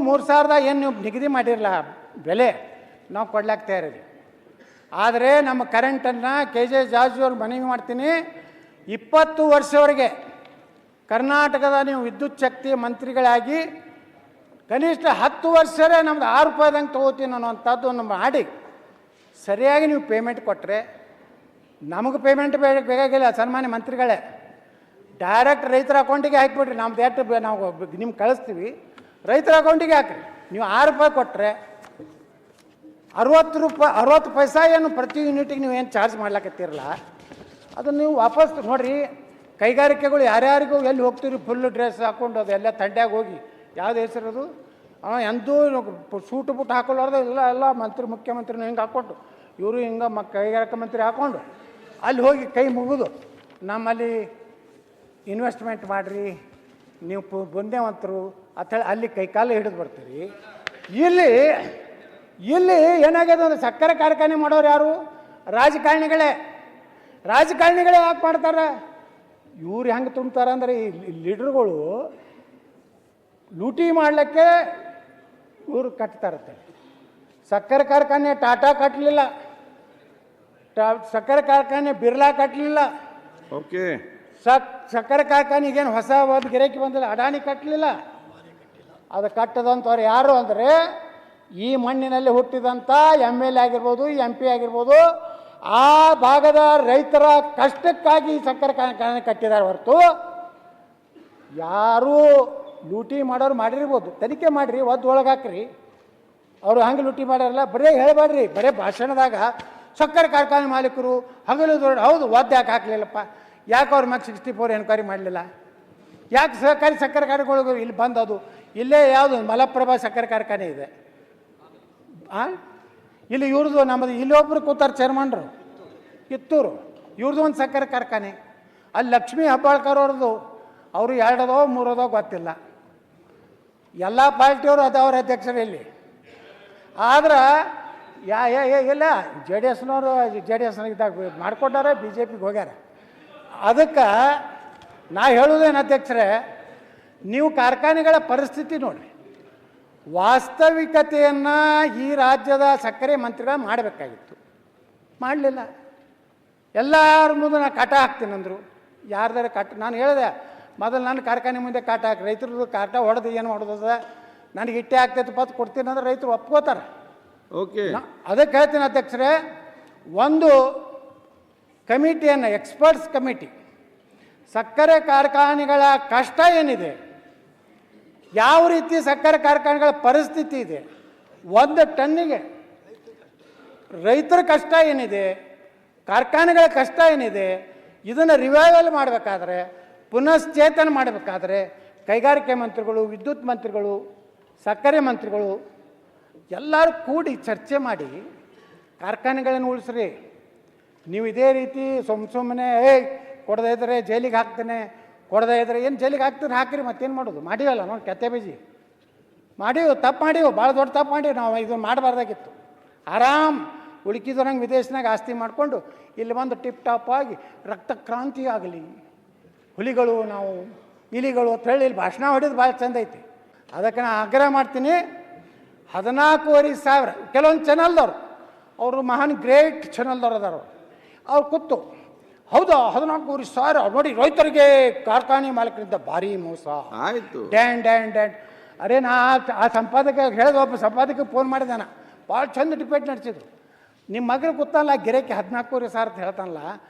3,000 ಏನು ನೀವು ನಿಗದಿ ಮಾಡಿರಲ್ಲ ಬೆಲೆ, ನಾವು ಕೊಡ್ಲಾಕ್ ತಯಾರಿದೆ. ಆದರೆ ನಮ್ಮ ಕರೆಂಟನ್ನು KJ ಜಾರ್ಜ್ ಅವ್ರು ಮನವಿ ಮಾಡ್ತೀನಿ, 20 ವರ್ಷವರೆಗೆ ಕರ್ನಾಟಕದ ನೀವು ವಿದ್ಯುತ್ ಶಕ್ತಿ ಮಂತ್ರಿಗಳಾಗಿ ಕನಿಷ್ಠ 10 ವರ್ಷವೇ ನಮ್ದು 6 ರೂಪಾಯಿದಂಗೆ ತೊಗೋತೀನಿ ಅನ್ನೋವಂಥದ್ದನ್ನು ಮಾಡಿ ಸರಿಯಾಗಿ ನೀವು ಪೇಮೆಂಟ್ ಕೊಟ್ಟರೆ, ನಮಗೆ ಪೇಮೆಂಟ್ ಬೇಕಾಗಿಲ್ಲ. ಸನ್ಮಾನ್ಯ ಮಂತ್ರಿಗಳೇ, ಡೈರೆಕ್ಟ್ ರೈತರ ಅಕೌಂಟಿಗೆ ಹಾಕಿಬಿಡ್ರಿ. ನಮ್ದು ಎಷ್ಟು ನಾವು ನಿಮ್ಗೆ ಕಳಿಸ್ತೀವಿ, ರೈತರ ಅಕೌಂಟಿಗೆ ಹಾಕಿರಿ. ನೀವು 6 ರೂಪಾಯಿ ಕೊಟ್ಟರೆ 60 ಪೈಸಾ ಏನು ಪ್ರತಿ ಯೂನಿಟಿಗೆ ನೀವು ಏನು ಚಾರ್ಜ್ ಮಾಡ್ಲಾಕತ್ತೀರಲ್ಲ, ಅದನ್ನು ನೀವು ವಾಪಸ್ ನೋಡಿರಿ. ಕೈಗಾರಿಕೆಗಳು ಯಾರ್ಯಾರಿಗೂ ಎಲ್ಲಿ ಹೋಗ್ತೀರಿ ಫುಲ್ ಡ್ರೆಸ್ ಹಾಕ್ಕೊಂಡು, ಅದು ಎಲ್ಲ ತಂಡ್ಯಾಗ ಹೋಗಿ ಯಾವ್ದು ಹೆಸರದು ಎಂದೂ ಸೂಟು ಬುಟ್ಟು ಹಾಕೊಳ್ಳಾರ್ದು ಎಲ್ಲ ಮುಖ್ಯಮಂತ್ರಿನೂ ಹಿಂಗೆ ಹಾಕ್ಕೊಂಡು, ಇವರು ಹಿಂಗೆ ಕೈಗಾರಿಕಾ ಮಂತ್ರಿ ಹಾಕ್ಕೊಂಡು ಅಲ್ಲಿ ಹೋಗಿ ಕೈ ಮುಗಿದು ನಮ್ಮಲ್ಲಿ ಇನ್ವೆಸ್ಟ್ಮೆಂಟ್ ಮಾಡಿರಿ, ನೀವು ಬುಂದೇವಂತರು ಅಂಥೇಳಿ ಅಲ್ಲಿ ಕೈಕಾಲು ಹಿಡಿದು ಬರ್ತೀರಿ. ಇಲ್ಲಿ ಏನಾಗ್ಯದ ಅಂದರೆ ಸಕ್ಕರೆ ಕಾರ್ಖಾನೆ ಮಾಡೋರು ಯಾರು? ರಾಜಕಾರಣಿಗಳೇ ಯಾಕೆ ಮಾಡ್ತಾರೆ? ಇವ್ರು ಹೆಂಗೆ ತುಂಬ್ತಾರೆ ಅಂದರೆ ಈ ಲೀಡ್ರುಗಳು ಲೂಟಿ ಮಾಡಲಿಕ್ಕೆ ಇವರು ಕಟ್ತಾರತ್ತೆ. ಸಕ್ಕರೆ ಕಾರ್ಖಾನೆ ಟಾಟಾ ಕಟ್ಟಲಿಲ್ಲ, ಸಕ್ಕರೆ ಕಾರ್ಖಾನೆ ಬಿರ್ಲಾ ಕಟ್ಟಲಿಲ್ಲ, ಓಕೆ, ಸಕ್ಕರೆ ಕಾರ್ಖಾನೆಗೇನು ಹೊಸ ಒಂದು ಗಿರಾಕಿ ಬಂದಿಲ್ಲ, ಅಡಾನಿ ಕಟ್ಟಲಿಲ್ಲ. ಅದು ಕಟ್ಟದಂಥವ್ರು ಯಾರು ಅಂದರೆ ಈ ಮಣ್ಣಿನಲ್ಲಿ ಹುಟ್ಟಿದಂಥ MLA ಆಗಿರ್ಬೋದು, MP ಆಗಿರ್ಬೋದು, ಆ ಭಾಗದ ರೈತರ ಕಷ್ಟಕ್ಕಾಗಿ ಸಕ್ಕರೆ ಕಾರ್ಖಾನೆ ಕಟ್ಟಿದ್ದಾರೆ ಹೊರತು ಯಾರೂ ಲೂಟಿ ಮಾಡೋರು ಮಾಡಿರ್ಬೋದು. ತನಿಖೆ ಮಾಡಿರಿ, ಒಳಗೆ ಹಾಕ್ರಿ. ಅವರು ಹಂಗೆ ಲುಟ್ಟಿ ಮಾಡ್ಯಾರಲ್ಲ, ಬರೀ ಹೇಳಬೇಡ್ರಿ, ಬರೀ ಭಾಷಣದಾಗ ಸಕ್ಕರೆ ಕಾರ್ಖಾನೆ ಮಾಲೀಕರು ಹಗಲು ದೊಡ್ಡ ಹೌದು ಒದ್ದು ಯಾಕೆ ಹಾಕಲಿಲ್ಲಪ್ಪ, ಯಾಕೆ ಅವ್ರ ಮ್ಯಾಗ 64 ಎನ್ಕ್ವೈರಿ ಮಾಡಲಿಲ್ಲ, ಯಾಕೆ ಸಹಕಾರಿ ಸಕ್ಕರೆ ಕಾರ್ಖಾನೆಗಳು ಇಲ್ಲಿ ಬಂದದು, ಇಲ್ಲೇ ಯಾವುದು ಮಲಪ್ರಭಾ ಸಕ್ಕರೆ ಕಾರ್ಖಾನೆ ಇದೆ, ಇಲ್ಲಿ ಇವ್ರದ್ದು ನಮ್ಮದು ಇಲ್ಲಿ ಒಬ್ಬರು ಕೂತಾರೆ ಚೇರ್ಮನ್ರು ಕಿತ್ತೂರು, ಇವ್ರದ್ದು ಒಂದು ಸಕ್ಕರೆ ಕಾರ್ಖಾನೆ, ಅಲ್ಲಿ ಲಕ್ಷ್ಮೀ ಹೆಬ್ಬಾಳ್ಕರ್ ಅವ್ರದ್ದು ಅವರು 2 3 ಗೊತ್ತಿಲ್ಲ, ಎಲ್ಲ ಪಾರ್ಟಿಯವರು ಅದವ್ರ ಅಧ್ಯಕ್ಷರು ಇಲ್ಲಿ. ಆದ್ರೆ ಇಲ್ಲ ಜೆ ಡಿ ಎಸ್ನವರು ಇದ್ದಾಗ ಮಾಡ್ಕೊಟ್ಟಾರೆ, ಬಿ ಜೆ ಪಿಗೆ ಹೋಗ್ಯಾರ. ಅದಕ್ಕೆ ನಾ ಹೇಳೋದೇನು ಅಧ್ಯಕ್ಷರೇ, ನೀವು ಕಾರ್ಖಾನೆಗಳ ಪರಿಸ್ಥಿತಿ ನೋಡಿರಿ, ವಾಸ್ತವಿಕತೆಯನ್ನು ಈ ರಾಜ್ಯದ ಸಕ್ಕರೆ ಮಂತ್ರಿಗಳು ಮಾಡಬೇಕಾಗಿತ್ತು, ಮಾಡಲಿಲ್ಲ. ಎಲ್ಲರ ಮುಂದೆ ನಾನು ಕಾಟ ಹಾಕ್ತೀನಿ ಅಂದರು, ಯಾರ್ದಾರ ಕಾಟ, ನಾನು ಹೇಳಿದೆ ಮೊದಲು ನನ್ನ ಕಾರ್ಖಾನೆ ಮುಂದೆ ಕಾಟ ಹಾಕಿ, ರೈತರದ್ದು ಕಾಟ ಹೊಡೆದು ಏನು ಮಾಡೋದದ, ನನಗೆ ಇಟ್ಟೆ ಆಗ್ತೈತೆ ಪತ್ತು ಕೊಡ್ತೀನಿ ಅಂದ್ರೆ ರೈತರು ಒಪ್ಕೋತಾರೆ. ಓಕೆ, ಅದಕ್ಕೆ ಹೇಳ್ತೀನಿ ಅಧ್ಯಕ್ಷರೇ, ಒಂದು ಕಮಿಟಿಯನ್ನು ಎಕ್ಸ್ಪರ್ಟ್ಸ್ ಕಮಿಟಿ ಸಕ್ಕರೆ ಕಾರ್ಖಾನೆಗಳ ಕಷ್ಟ ಏನಿದೆ, ಯಾವ ರೀತಿ ಸಕ್ಕರೆ ಕಾರ್ಖಾನೆಗಳ ಪರಿಸ್ಥಿತಿ ಇದೆ, 1 ಟನ್ನಿಗೆ ರೈತರ ಕಷ್ಟ ಏನಿದೆ, ಕಾರ್ಖಾನೆಗಳ ಕಷ್ಟ ಏನಿದೆ, ಇದನ್ನು ರಿವೈವಲ್ ಮಾಡಬೇಕಾದ್ರೆ, ಪುನಶ್ಚೇತನ ಮಾಡಬೇಕಾದ್ರೆ ಕೈಗಾರಿಕೆ ಮಂತ್ರಿಗಳು, ವಿದ್ಯುತ್ ಮಂತ್ರಿಗಳು, ಸಕ್ಕರೆ ಮಂತ್ರಿಗಳು ಎಲ್ಲರೂ ಕೂಡಿ ಚರ್ಚೆ ಮಾಡಿ ಕಾರ್ಖಾನೆಗಳನ್ನು ಉಳಿಸ್ರಿ. ನೀವು ಇದೇ ರೀತಿ ಸುಮ್ಮನೆ ಕೊಡದೇ ಇದ್ದರೆ ಜೈಲಿಗೆ ಹಾಕ್ತೇನೆ, ಕೊಡದೇ ಇದ್ದರೆ ಏನು ಜೈಲಿಗೆ ಹಾಕ್ತೀರಿ ಹಾಕಿರಿ, ಮತ್ತೇನು ಮಾಡೋದು, ಮಾಡಿವಲ್ಲ ನೋಡಿ ಕೆತ್ತೆ ಬೀಜಿ ಮಾಡೀವಿ, ತಪ್ಪು ಮಾಡೀವಿ, ಭಾಳ ದೊಡ್ಡ ತಪ್ಪು ಮಾಡೀವಿ, ನಾವು ಇದನ್ನು ಮಾಡಬಾರ್ದಾಗಿತ್ತು. ಆರಾಮ್ ಉಳುಕಿದವ್ರಂಗೆ ವಿದೇಶನಾಗ ಆಸ್ತಿ ಮಾಡಿಕೊಂಡು ಇಲ್ಲಿ ಬಂದು ಟಿಪ್ ಟಾಪ್ ಆಗಿ ರಕ್ತ ಕ್ರಾಂತಿ ಆಗಲಿ, ಹುಲಿಗಳು ನಾವು ಇಲಿಗಳು ಅಂತ ಹೇಳಿ ಇಲ್ಲಿ ಭಾಷಣ ಹೊಡೆದು ಭಾಳ ಚಂದ ಐತಿ. ಅದಕ್ಕೆ ನಾನು ಆಗ್ರಹ ಮಾಡ್ತೀನಿ, 14,500 ಕೆಲವೊಂದು ಚಾನಲ್ದವ್ರು ಅವರು ಮಹಾನ್ ಗ್ರೇಟ್ ಚಾನಲ್ದವ್ರು ಅದಾರ, ಅವ್ರು ಕೂತು ಹೌದಾ 14,500 ನೋಡಿ ರೈತರಿಗೆ ಕಾರ್ಖಾನೆ ಮಾಲೀಕರಿಂದ ಭಾರಿ ಮೋಸ ಆಯಿತು, ಡ್ಯಾಂಡ್ ಡ್ಯಾಂಡ್ ಡ್ಯಾಂಡ್. ಅರೆ ನಾ ಆ ಸಂಪಾದಕ ಹೇಳಿದ, ಒಬ್ಬ ಸಂಪಾದಕ ಫೋನ್ ಮಾಡಿದಾನ, ಭಾಳ ಚಂದ ಡಿಬೇಟ್ ನಡೆಸಿದ್ರು. ನಿಮ್ಮ ಮಗನ ಕೂತಲ್ಲ ಗಿರಕ್ಕೆ 14,500 ಅಂತ ಹೇಳ್ತಾನಲ್ಲ,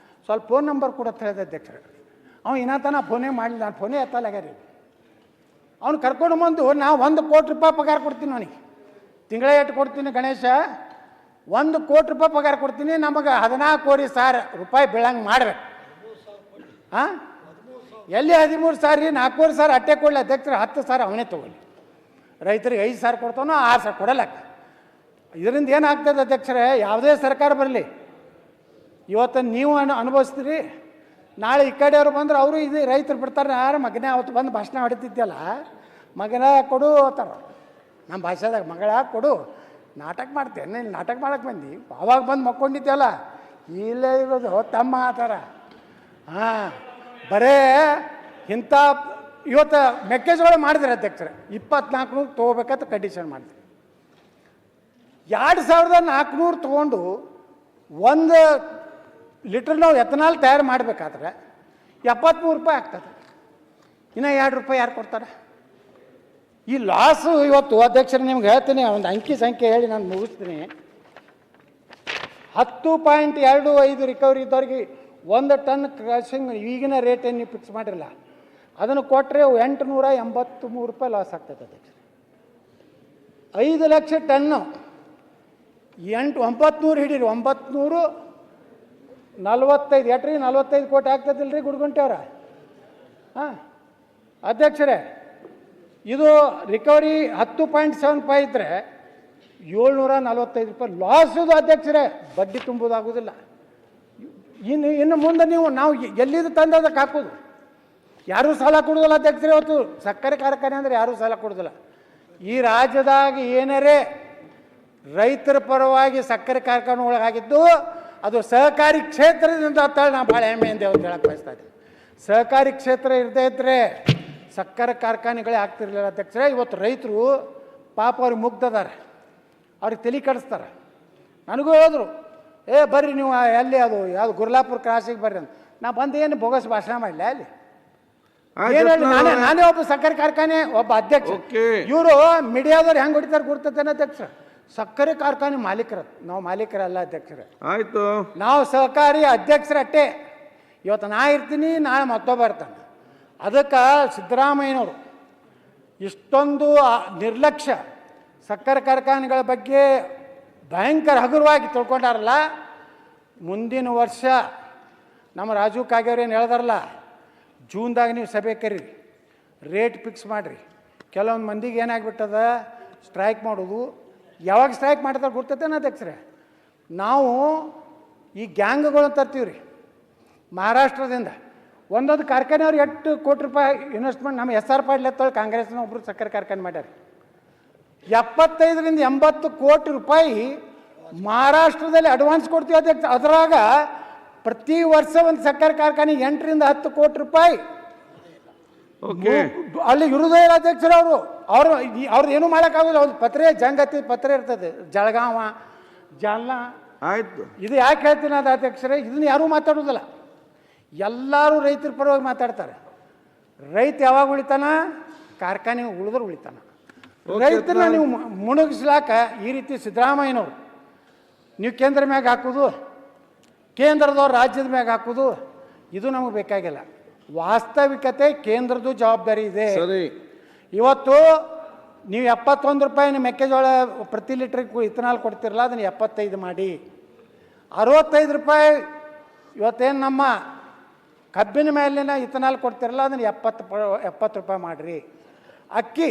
ಸ್ವಲ್ಪ ಫೋನ್ ನಂಬರ್ ಕೂಡ ಹೇಳಿದೆ ಅಧ್ಯಕ್ಷರು. ಅವ್ನು ಇನ್ನತನ ಫೋನೇ ಮಾಡಲಿಲ್ಲ, ನಾನು ಫೋನೇ ಎತ್ತಲಾಗ್ಯಾರಿ. ಅವ್ನು ಕರ್ಕೊಂಡು ಬಂದು ನಾವು 1 ಕೋಟಿ ರೂಪಾಯಿ ಪಗಾರ ಕೊಡ್ತೀನಿ, ಅವನಿಗೆ ತಿಂಗಳೇ ಎಷ್ಟು ಕೊಡ್ತೀನಿ ಗಣೇಶ, 1 ಕೋಟಿ ರೂಪಾಯಿ ಪಗಾರ ಕೊಡ್ತೀನಿ, ನಮಗೆ 14,000 ರೂಪಾಯಿ ಬೀಳಂಗೆ ಮಾಡ್ಬೇಕು. ಹಾಂ ಎಲ್ಲಿ 13,000 4,000 ಅಟ್ಟೆ ಕೊಡಲಿ ಅಧ್ಯಕ್ಷರು, 10,000 ಅವನೇ ತೊಗೊಳ್ಳಿ, ರೈತರಿಗೆ 5,000 ಕೊಡ್ತಾನೋ 6,000 ಕೊಡಲಕ್ಕ. ಇದರಿಂದ ಏನಾಗ್ತದೆ ಅಧ್ಯಕ್ಷರೇ, ಯಾವುದೇ ಸರ್ಕಾರ ಬರಲಿ, ಇವತ್ತು ನೀವು ಅನುಭವಿಸ್ತೀರಿ, ನಾಳೆ ಈ ಕಡೆಯವರು ಬಂದ್ರೆ ಅವರು ಇದು ರೈತರು ಬಿಡ್ತಾರೆ. ಯಾರು ಮಗನೇ ಅವತ್ತು ಬಂದು ಭಾಷಣ ಹೊಡಿತಿದ್ದಲ್ಲ, ಮಗನ ಕೊಡು ಅಂತಾರ ನಮ್ಮ ಭಾಷೆದಾಗ, ಮಗಳ ಕೊಡು, ನಾಟಕ ಮಾಡ್ತೇನೆ, ಇಲ್ಲಿ ನಾಟಕ ಮಾಡಕ್ಕೆ ಬಂದು ಅವಾಗ ಬಂದು ಮಕ್ಕೊಂಡಿದ್ದಲ್ಲ, ಇಲ್ಲೇ ಇರೋದು ತಮ್ಮ ಆ ಥರ. ಹಾಂ ಬರೇ ಇಂಥ ಇವತ್ತು ಮೆಕ್ಕೆಜೋಳ ಮಾಡಿದ್ರೆ ಅಧ್ಯಕ್ಷರೇ 2,400 ತೊಗೋಬೇಕಂತ ಕಂಡೀಷನ್ ಮಾಡಿದೆ. 2,400 ತೊಗೊಂಡು 1 ಲೀಟ್ರ್ ನಾವು ಎಥನಾಲ್ ತಯಾರು ಮಾಡಬೇಕಾದ್ರೆ 73 ರೂಪಾಯಿ ಆಗ್ತದೆ, ಇನ್ನು 2 ರೂಪಾಯಿ ಯಾರು ಕೊಡ್ತಾರೆ? ಈ ಲಾಸು ಇವತ್ತು ಅಧ್ಯಕ್ಷರು ನಿಮ್ಗೆ ಹೇಳ್ತೀನಿ, ಒಂದು ಅಂಕಿ ಸಂಖ್ಯೆ ಹೇಳಿ ನಾನು ಮುಗಿಸ್ತೀನಿ. 10.25 ರಿಕವರಿ ಇದ್ದವ್ರಿಗೆ 1 ಟನ್ ಕ್ರಾಸಿಂಗ್ ಈಗಿನ ರೇಟ್ ಏನು ನೀವು ಫಿಕ್ಸ್ ಮಾಡಿರಲ್ಲ, ಅದನ್ನು ಕೊಟ್ಟರೆ 883 ರೂಪಾಯಿ ಲಾಸ್ ಆಗ್ತದೆ ಅಧ್ಯಕ್ಷರು. 5 ಲಕ್ಷ ಟನ್ನು 900 ಹಿಡೀರಿ, 945 ಎಟ್ರಿ 45 ಕೋಟಿ ಆಗ್ತದಿಲ್ಲ ರೀ ಗುಡ್ಗುಂಟೆವ್ರ. ಹಾಂ ಅಧ್ಯಕ್ಷರೇ, ಇದು ರಿಕವರಿ 10.75 ಇದ್ದರೆ 745 ರೂಪಾಯಿ ಲಾಸ್ ಇದು ಅಧ್ಯಕ್ಷರೇ, ಬಡ್ಡಿ ತುಂಬುವುದಾಗೋದಿಲ್ಲ. ಇನ್ನು ಮುಂದೆ ನಾವು ಎಲ್ಲಿದ್ದು ತಂದು ಅದಕ್ಕೆ ಹಾಕೋದು, ಯಾರೂ ಸಾಲ ಕೊಡೋದಿಲ್ಲ ಅಧ್ಯಕ್ಷರೇ. ಇವತ್ತು ಸಕ್ಕರೆ ಕಾರ್ಖಾನೆ ಅಂದರೆ ಯಾರೂ ಸಾಲ ಕೊಡೋದಿಲ್ಲ. ಈ ರಾಜ್ಯದಾಗ ಏನಾರೇ ರೈತರ ಪರವಾಗಿ ಸಕ್ಕರೆ ಕಾರ್ಖಾನೆ ಒಳಗಾಗಿದ್ದು ಅದು ಸಹಕಾರಿ ಕ್ಷೇತ್ರದಿಂದ ಅಂತೇಳಿ ನಾನು ಭಾಳ ಹೆಮ್ಮೆಯಿಂದ ಅವ್ರು ಹೇಳಕ್ಕೆ ಬಯಸ್ತಾ ಇದ್ದೀನಿ. ಸಹಕಾರಿ ಕ್ಷೇತ್ರ ಇರದೇ ಇದ್ದರೆ ಸಕ್ಕರೆ ಕಾರ್ಖಾನೆಗಳೇ ಆಗ್ತಿರ್ಲಿಲ್ಲ ಅಧ್ಯಕ್ಷರೇ. ಇವತ್ತು ರೈತರು ಪಾಪ ಅವ್ರಿಗೆ ಮುಗ್ಧದಾರೆ, ಅವ್ರಿಗೆ ತಲೆ ಕೆಡಿಸ್ತಾರೆ. ನನಗೂ ಹೇಳಿದ್ರು, ಬರ್ರಿ ನೀವು ಎಲ್ಲಿ ಅದು ಯಾವುದು ಗುರ್ಲಾಪುರ ಕ್ರಾಸಿಗೆ ಬರ್ರಿ ಅಂತ. ನಾ ಬಂದು ಏನು ಬೋಗಸ್ ಭಾಷಣ ಮಾಡಲಿ ಅಲ್ಲಿ ಏನು ಹೇಳಿ, ನಾನೇ ಒಬ್ಬ ಸಕ್ಕರೆ ಕಾರ್ಖಾನೆ ಒಬ್ಬ ಅಧ್ಯಕ್ಷ. ಇವರು ಮೀಡಿಯಾದವ್ರು ಹೆಂಗೆ ಹೊಡಿತಾರೆ ಗುರ್ತೇನೆ ಅಧ್ಯಕ್ಷ, ಸಕ್ಕರೆ ಕಾರ್ಖಾನೆ ಮಾಲೀಕರ, ನಾವು ಮಾಲೀಕರಲ್ಲ ಅಧ್ಯಕ್ಷರೇ. ಆಯಿತು, ನಾವು ಸಹಕಾರಿ ಅಧ್ಯಕ್ಷರಟ್ಟೆ. ಇವತ್ತು ನಾ ಇರ್ತೀನಿ, ನಾಳೆ ಮತ್ತೊಬ್ಬ ಇರ್ತಾನೆ. ಅದಕ್ಕೆ ಸಿದ್ದರಾಮಯ್ಯನವರು ಇಷ್ಟೊಂದು ನಿರ್ಲಕ್ಷ್ಯ ಸಕ್ಕರೆ ಕಾರ್ಖಾನೆಗಳ ಬಗ್ಗೆ ಭಯಂಕರ ಹಗುರವಾಗಿ ತಿಳ್ಕೊಂಡಾರಲ್ಲ. ಮುಂದಿನ ವರ್ಷ ನಮ್ಮ ರಾಜು ಕಾಗೇವ್ರು ಏನು ಹೇಳ್ದಾರಲ್ಲ, ಜೂನ್ದಾಗ ನೀವು ಸಭೆ ಕರೀರಿ, ರೇಟ್ ಫಿಕ್ಸ್ ಮಾಡಿರಿ. ಕೆಲವೊಂದು ಮಂದಿಗೆ ಏನಾಗ್ಬಿಟ್ಟದ, ಸ್ಟ್ರೈಕ್ ಮಾಡೋದು. ಯಾವಾಗ ಸ್ಟ್ರೈಕ್ ಮಾಡ್ತಾರೆ ಗೊತ್ತೈತೇನು ಅಧ್ಯಕ್ಷರೇ? ನಾವು ಈ ಗ್ಯಾಂಗ್ಗಳು ತರ್ತೀವಿ ರೀ ಮಹಾರಾಷ್ಟ್ರದಿಂದ. ಒಂದೊಂದು ಕಾರ್ಖಾನೆಯವ್ರು 8 ಕೋಟಿ ರೂಪಾಯಿ ಇನ್ವೆಸ್ಟ್ಮೆಂಟ್ ನಮ್ಮ SR ಪಾಟೀಲ್ ಎತ್ತೊಳಗೆ ಕಾಂಗ್ರೆಸ್ನ ಒಬ್ಬರು ಸಕ್ಕರೆ ಕಾರ್ಖಾನೆ ಮಾಡ್ಯಾರ. 75ರಿಂದ 80 ಕೋಟಿ ರೂಪಾಯಿ ಮಹಾರಾಷ್ಟ್ರದಲ್ಲಿ ಅಡ್ವಾನ್ಸ್ ಕೊಡ್ತೀವಿ ಅಧ್ಯಕ್ಷ. ಅದರಾಗ ಪ್ರತಿ ವರ್ಷ ಒಂದು ಸಕ್ಕರೆ ಕಾರ್ಖಾನೆ 8ರಿಂದ 10 ಕೋಟಿ ರೂಪಾಯಿ ಅಲ್ಲಿ ಇರುವುದೇ ಇಲ್ಲ ಅಧ್ಯಕ್ಷರು. ಅವ್ರು ಏನೂ ಮಾಡೋಕ್ಕಾಗೋಲ್ಲ. ಒಂದು ಪತ್ರೆ ಜಂಗತಿ ಪತ್ರೆ ಇರ್ತದೆ, ಜಳಗಾವ, ಜಾಲ್ನಾ. ಆಯ್ತು, ಇದು ಯಾಕೆ ಹೇಳ್ತೀನಿ ಅದು ಅಧ್ಯಕ್ಷರೇ, ಇದನ್ನ ಯಾರೂ ಮಾತಾಡೋದಿಲ್ಲ. ಎಲ್ಲರೂ ರೈತರ ಪರವಾಗಿ ಮಾತಾಡ್ತಾರೆ. ರೈತ ಯಾವಾಗ ಉಳಿತಾನ? ಕಾರ್ಖಾನೆ ಉಳಿದ್ರೆ ಉಳಿತಾನ. ರೈತರನ್ನ ನೀವು ಮುಣಗಿಸ್ಲಾಕ ಈ ರೀತಿ ಸಿದ್ದರಾಮಯ್ಯನವರು ನೀವು ಕೇಂದ್ರ ಮ್ಯಾಗ ಹಾಕೋದು, ಕೇಂದ್ರದವ್ರು ರಾಜ್ಯದ ಮ್ಯಾಗ ಹಾಕೋದು, ಇದು ನಮಗೆ ಬೇಕಾಗಿಲ್ಲ. ವಾಸ್ತವಿಕತೆ ಕೇಂದ್ರದ್ದು ಜವಾಬ್ದಾರಿ ಇದೆ. ಇವತ್ತು ನೀವು 71 ರೂಪಾಯಿ ಮೆಕ್ಕೆಜೋಳ ಪ್ರತಿ ಲೀಟ್ರಿಗೆ ಇಥನಾಲ್ ಕೊಡ್ತಿರಲ್ಲ, ಅದನ್ನು 75 ಮಾಡಿ. 65 ರೂಪಾಯಿ ಇವತ್ತೇನು ನಮ್ಮ ಕಬ್ಬಿನ ಮೇಲಿನ ಇಥನಾಲ್ ಕೊಡ್ತಿರಲ್ಲ, ಅದನ್ನು 70 ರೂಪಾಯಿ ಮಾಡಿರಿ. ಅಕ್ಕಿ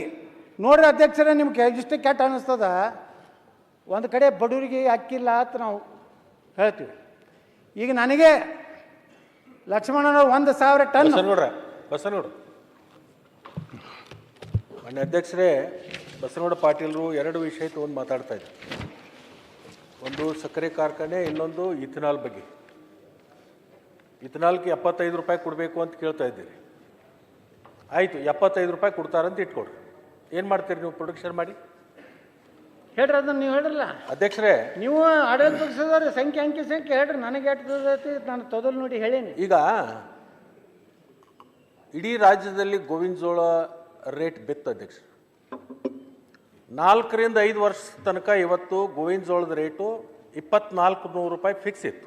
ನೋಡ್ರಿ ಅಧ್ಯಕ್ಷರೇ, ನಿಮ್ಗೆ ಇಷ್ಟು ಕೆಟ್ಟ ಅನ್ನಿಸ್ತದ. ಒಂದು ಕಡೆ ಬಡವರಿಗೆ ಅಕ್ಕಿ ಇಲ್ಲ ಅಂತ ನಾವು ಹೇಳ್ತೀವಿ. ಈಗ ನನಗೆ ಲಕ್ಷ್ಮಣನವ್ರು 1,000 ಟನ್ ಬಸನಗೌಡ ಮಾನ್ಯ ಅಧ್ಯಕ್ಷರೇ, ಬಸನಗೌಡ ಪಾಟೀಲರು 2 ವಿಷಯ ತೊಗೊಂಡು ಮಾತಾಡ್ತಾ ಇದ್ದಾರೆ. ಒಂದು ಸಕ್ಕರೆ ಕಾರ್ಖಾನೆ, ಇನ್ನೊಂದು ಇಥನಾಲ್ ಬಗ್ಗೆ. ಇಥನಾಲ್ಗೆ 75 ರೂಪಾಯಿ ಕೊಡಬೇಕು ಅಂತ ಕೇಳ್ತಾ ಇದ್ದೀರಿ. ಆಯಿತು, 75 ರೂಪಾಯಿ ಕೊಡ್ತಾರಂತ ಇಟ್ಕೊಡ್ರಿ. ಏನು ಮಾಡ್ತೀರಿ ನೀವು ಪ್ರೊಡಕ್ಷನ್ ಮಾಡಿ? ಹೇಳ್ರಿ, ಅದನ್ನು ನೀವು ಹೇಳ್ರಲ್ಲ ಅಧ್ಯಕ್ಷರೇ. ನೀವು ಆಡಳಿತ ಪಕ್ಷದವ್ರ ಅಂಕಿ ಸಂಖ್ಯೆ ಹೇಳ್ರಿ. ನನಗೆ ಎಷ್ಟು ನಾನು ತೊದಲು ನೋಡಿ ಹೇಳೀನಿ. ಈಗ ಇಡೀ ರಾಜ್ಯದಲ್ಲಿ ಗೋವಿನ ಜೋಳ ರೇಟ್ ಬಿತ್ತು ಅಧ್ಯಕ್ಷ. 4ರಿಂದ 5 ವರ್ಷ ತನಕ ಇವತ್ತು ಗೋವಿನ ಜೋಳದ ರೇಟು 2,400 ರೂಪಾಯಿ ಫಿಕ್ಸ್ ಇತ್ತು.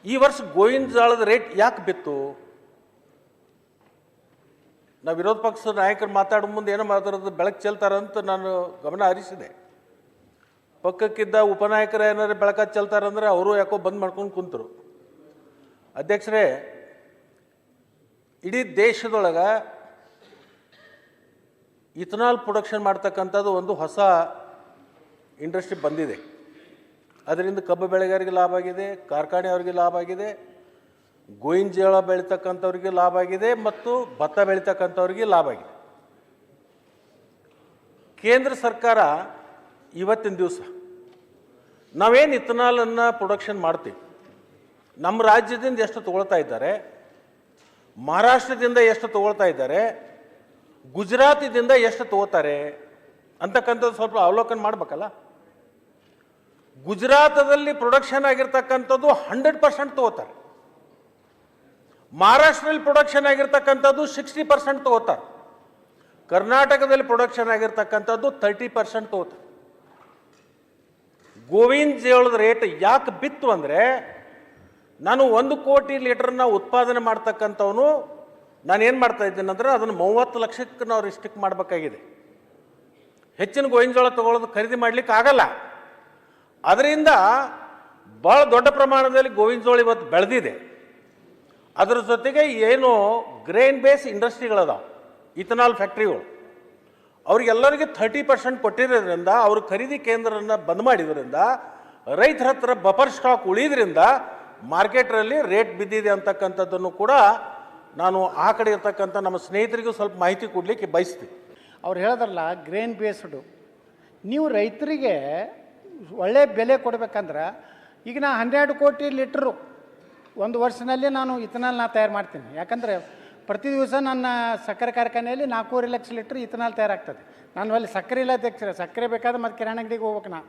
ಈ ವರ್ಷ ಗೋವಿನ ಜೋಳದ ರೇಟ್ ಯಾಕೆ ಬಿತ್ತು? ನಾವು ವಿರೋಧ ಪಕ್ಷದ ನಾಯಕರು ಮಾತಾಡೋ ಮುಂದೆ ಏನೋ ಮಾತಾಡೋದು ಬೆಳಕು ಚೆಲ್ತಾರಂತ ನಾನು ಗಮನ ಹರಿಸಿದೆ. ಪಕ್ಕಕ್ಕಿದ್ದ ಉಪನಾಯಕರು ಏನಾದ್ರು ಬೆಳಕ ಚೆಲ್ತಾರಂದ್ರೆ ಅವರು ಯಾಕೋ ಬಂದ್ ಮಾಡ್ಕೊಂಡು ಕುಂತರು. ಅಧ್ಯಕ್ಷರೇ, ಇಡೀ ದೇಶದೊಳಗೆ ಇಥನಾಲ್ ಪ್ರೊಡಕ್ಷನ್ ಮಾಡ್ತಕ್ಕಂಥದ್ದು ಒಂದು ಹೊಸ ಇಂಡಸ್ಟ್ರಿ ಬಂದಿದೆ. ಅದರಿಂದ ಕಬ್ಬು ಬೆಳೆಗಾರರಿಗೆ ಲಾಭ ಆಗಿದೆ, ಕಾರ್ಖಾನೆಯವ್ರಿಗೆ ಲಾಭ ಆಗಿದೆ, ಗೋವಿನ ಜೋಳ ಬೆಳೀತಕ್ಕಂಥವ್ರಿಗೆ ಲಾಭ ಆಗಿದೆ, ಮತ್ತು ಭತ್ತ ಬೆಳೀತಕ್ಕಂಥವ್ರಿಗೆ ಲಾಭ ಆಗಿದೆ. ಕೇಂದ್ರ ಸರ್ಕಾರ ಇವತ್ತಿನ ದಿವಸ ನಾವೇನು ಇಥನಾಲನ್ನು ಪ್ರೊಡಕ್ಷನ್ ಮಾಡ್ತೀವಿ, ನಮ್ಮ ರಾಜ್ಯದಿಂದ ಎಷ್ಟು ತೊಗೊಳ್ತಾ ಇದ್ದಾರೆ, ಮಹಾರಾಷ್ಟ್ರದಿಂದ ಎಷ್ಟು ತೊಗೊಳ್ತಾ ಇದ್ದಾರೆ, ಗುಜರಾತಿದಿಂದ ಎಷ್ಟು ತೊಗೋತಾರೆ ಅಂತಕ್ಕಂಥದ್ದು ಸ್ವಲ್ಪ ಅವಲೋಕನ ಮಾಡಬೇಕಲ್ಲ. ಗುಜರಾತದಲ್ಲಿ ಪ್ರೊಡಕ್ಷನ್ ಆಗಿರ್ತಕ್ಕಂಥದ್ದು 100% ತೊಗೋತಾರೆ. ಮಹಾರಾಷ್ಟ್ರದಲ್ಲಿ ಪ್ರೊಡಕ್ಷನ್ ಆಗಿರ್ತಕ್ಕಂಥದ್ದು 60% ತೊಗೋತಾರೆ. ಕರ್ನಾಟಕದಲ್ಲಿ ಪ್ರೊಡಕ್ಷನ್ ಆಗಿರ್ತಕ್ಕಂಥದ್ದು 30% ತೊಗೋತಾರೆ. ಗೋವಿನ ಜೋಳದ ರೇಟ್ ಯಾಕೆ ಬಿತ್ತು ಅಂದರೆ, ನಾನು 1 ಕೋಟಿ ಲೀಟರ್ನ ಉತ್ಪಾದನೆ ಮಾಡ್ತಕ್ಕಂಥವನು ನಾನೇನು ಮಾಡ್ತಾ ಇದ್ದೇನೆ ಅಂದರೆ ಅದನ್ನು 30 ಲಕ್ಷಕ್ಕೆ ನಾವು ರಿಸ್ಟ್ರಿಕ್ಟ್ ಮಾಡಬೇಕಾಗಿದೆ. ಹೆಚ್ಚಿನ ಗೋವಿನ ಜೋಳ ತೊಗೊಳ್ಳೋದು ಖರೀದಿ ಮಾಡಲಿಕ್ಕೆ ಆಗಲ್ಲ. ಅದರಿಂದ ಭಾಳ ದೊಡ್ಡ ಪ್ರಮಾಣದಲ್ಲಿ ಗೋವಿನ ಜೋಳ ಇವತ್ತು ಬೆಳೆದಿದೆ. ಅದರ ಜೊತೆಗೆ ಏನು ಗ್ರೇನ್ ಬೇಸ್ ಇಂಡಸ್ಟ್ರಿಗಳದಾವೆ, ಇಥನಾಲ್ ಫ್ಯಾಕ್ಟ್ರಿಗಳು, ಅವ್ರಿಗೆಲ್ಲರಿಗೆ 30% ಕೊಟ್ಟಿರೋದ್ರಿಂದ, ಅವರು ಖರೀದಿ ಕೇಂದ್ರನ ಬಂದ್ ಮಾಡಿದ್ರಿಂದ, ರೈತರ ಹತ್ರ ಬಫರ್ ಸ್ಟಾಕ್ ಉಳಿದ್ರಿಂದ ಮಾರ್ಕೆಟ್ರಲ್ಲಿ ರೇಟ್ ಬಿದ್ದಿದೆ ಅಂತಕ್ಕಂಥದ್ದನ್ನು ಕೂಡ ನಾನು ಆ ಕಡೆ ಇರ್ತಕ್ಕಂಥ ನಮ್ಮ ಸ್ನೇಹಿತರಿಗೂ ಸ್ವಲ್ಪ ಮಾಹಿತಿ ಕೊಡಲಿಕ್ಕೆ ಬಯಸ್ತೀನಿ. ಅವ್ರು ಹೇಳಿದ್ರಲ್ಲ ಗ್ರೇನ್ ಬೇಸ್ಡು, ನೀವು ರೈತರಿಗೆ ಒಳ್ಳೆ ಬೆಲೆ ಕೊಡ್ಬೇಕಂದ್ರೆ, ಈಗ ನಾ 12 ಕೋಟಿ ಲೀಟ್ರು ಒಂದು ವರ್ಷದಲ್ಲಿ ನಾನು ಇಥನಾಲ್ ತಯಾರು ಮಾಡ್ತೀನಿ. ಯಾಕಂದರೆ ಪ್ರತಿ ದಿವಸ ನನ್ನ ಸಕ್ಕರೆ ಕಾರ್ಖಾನೆಯಲ್ಲಿ 4.5 ಲಕ್ಷ ಲೀಟ್ರ್ ಇಥನಾಲ್ ತಯಾರಾಗ್ತದೆ. ನಾನು ಅಲ್ಲಿ ಸಕ್ಕರೆ ಇಲ್ಲ ಅಧ್ಯಕ್ಷರೇ, ಸಕ್ಕರೆ ಬೇಕಾದ್ರೆ ಮತ್ತೆ ಕಿರಾಣಿ ಅಂಗಡಿಗೆ ಹೋಗ್ಬೇಕು ನಾ.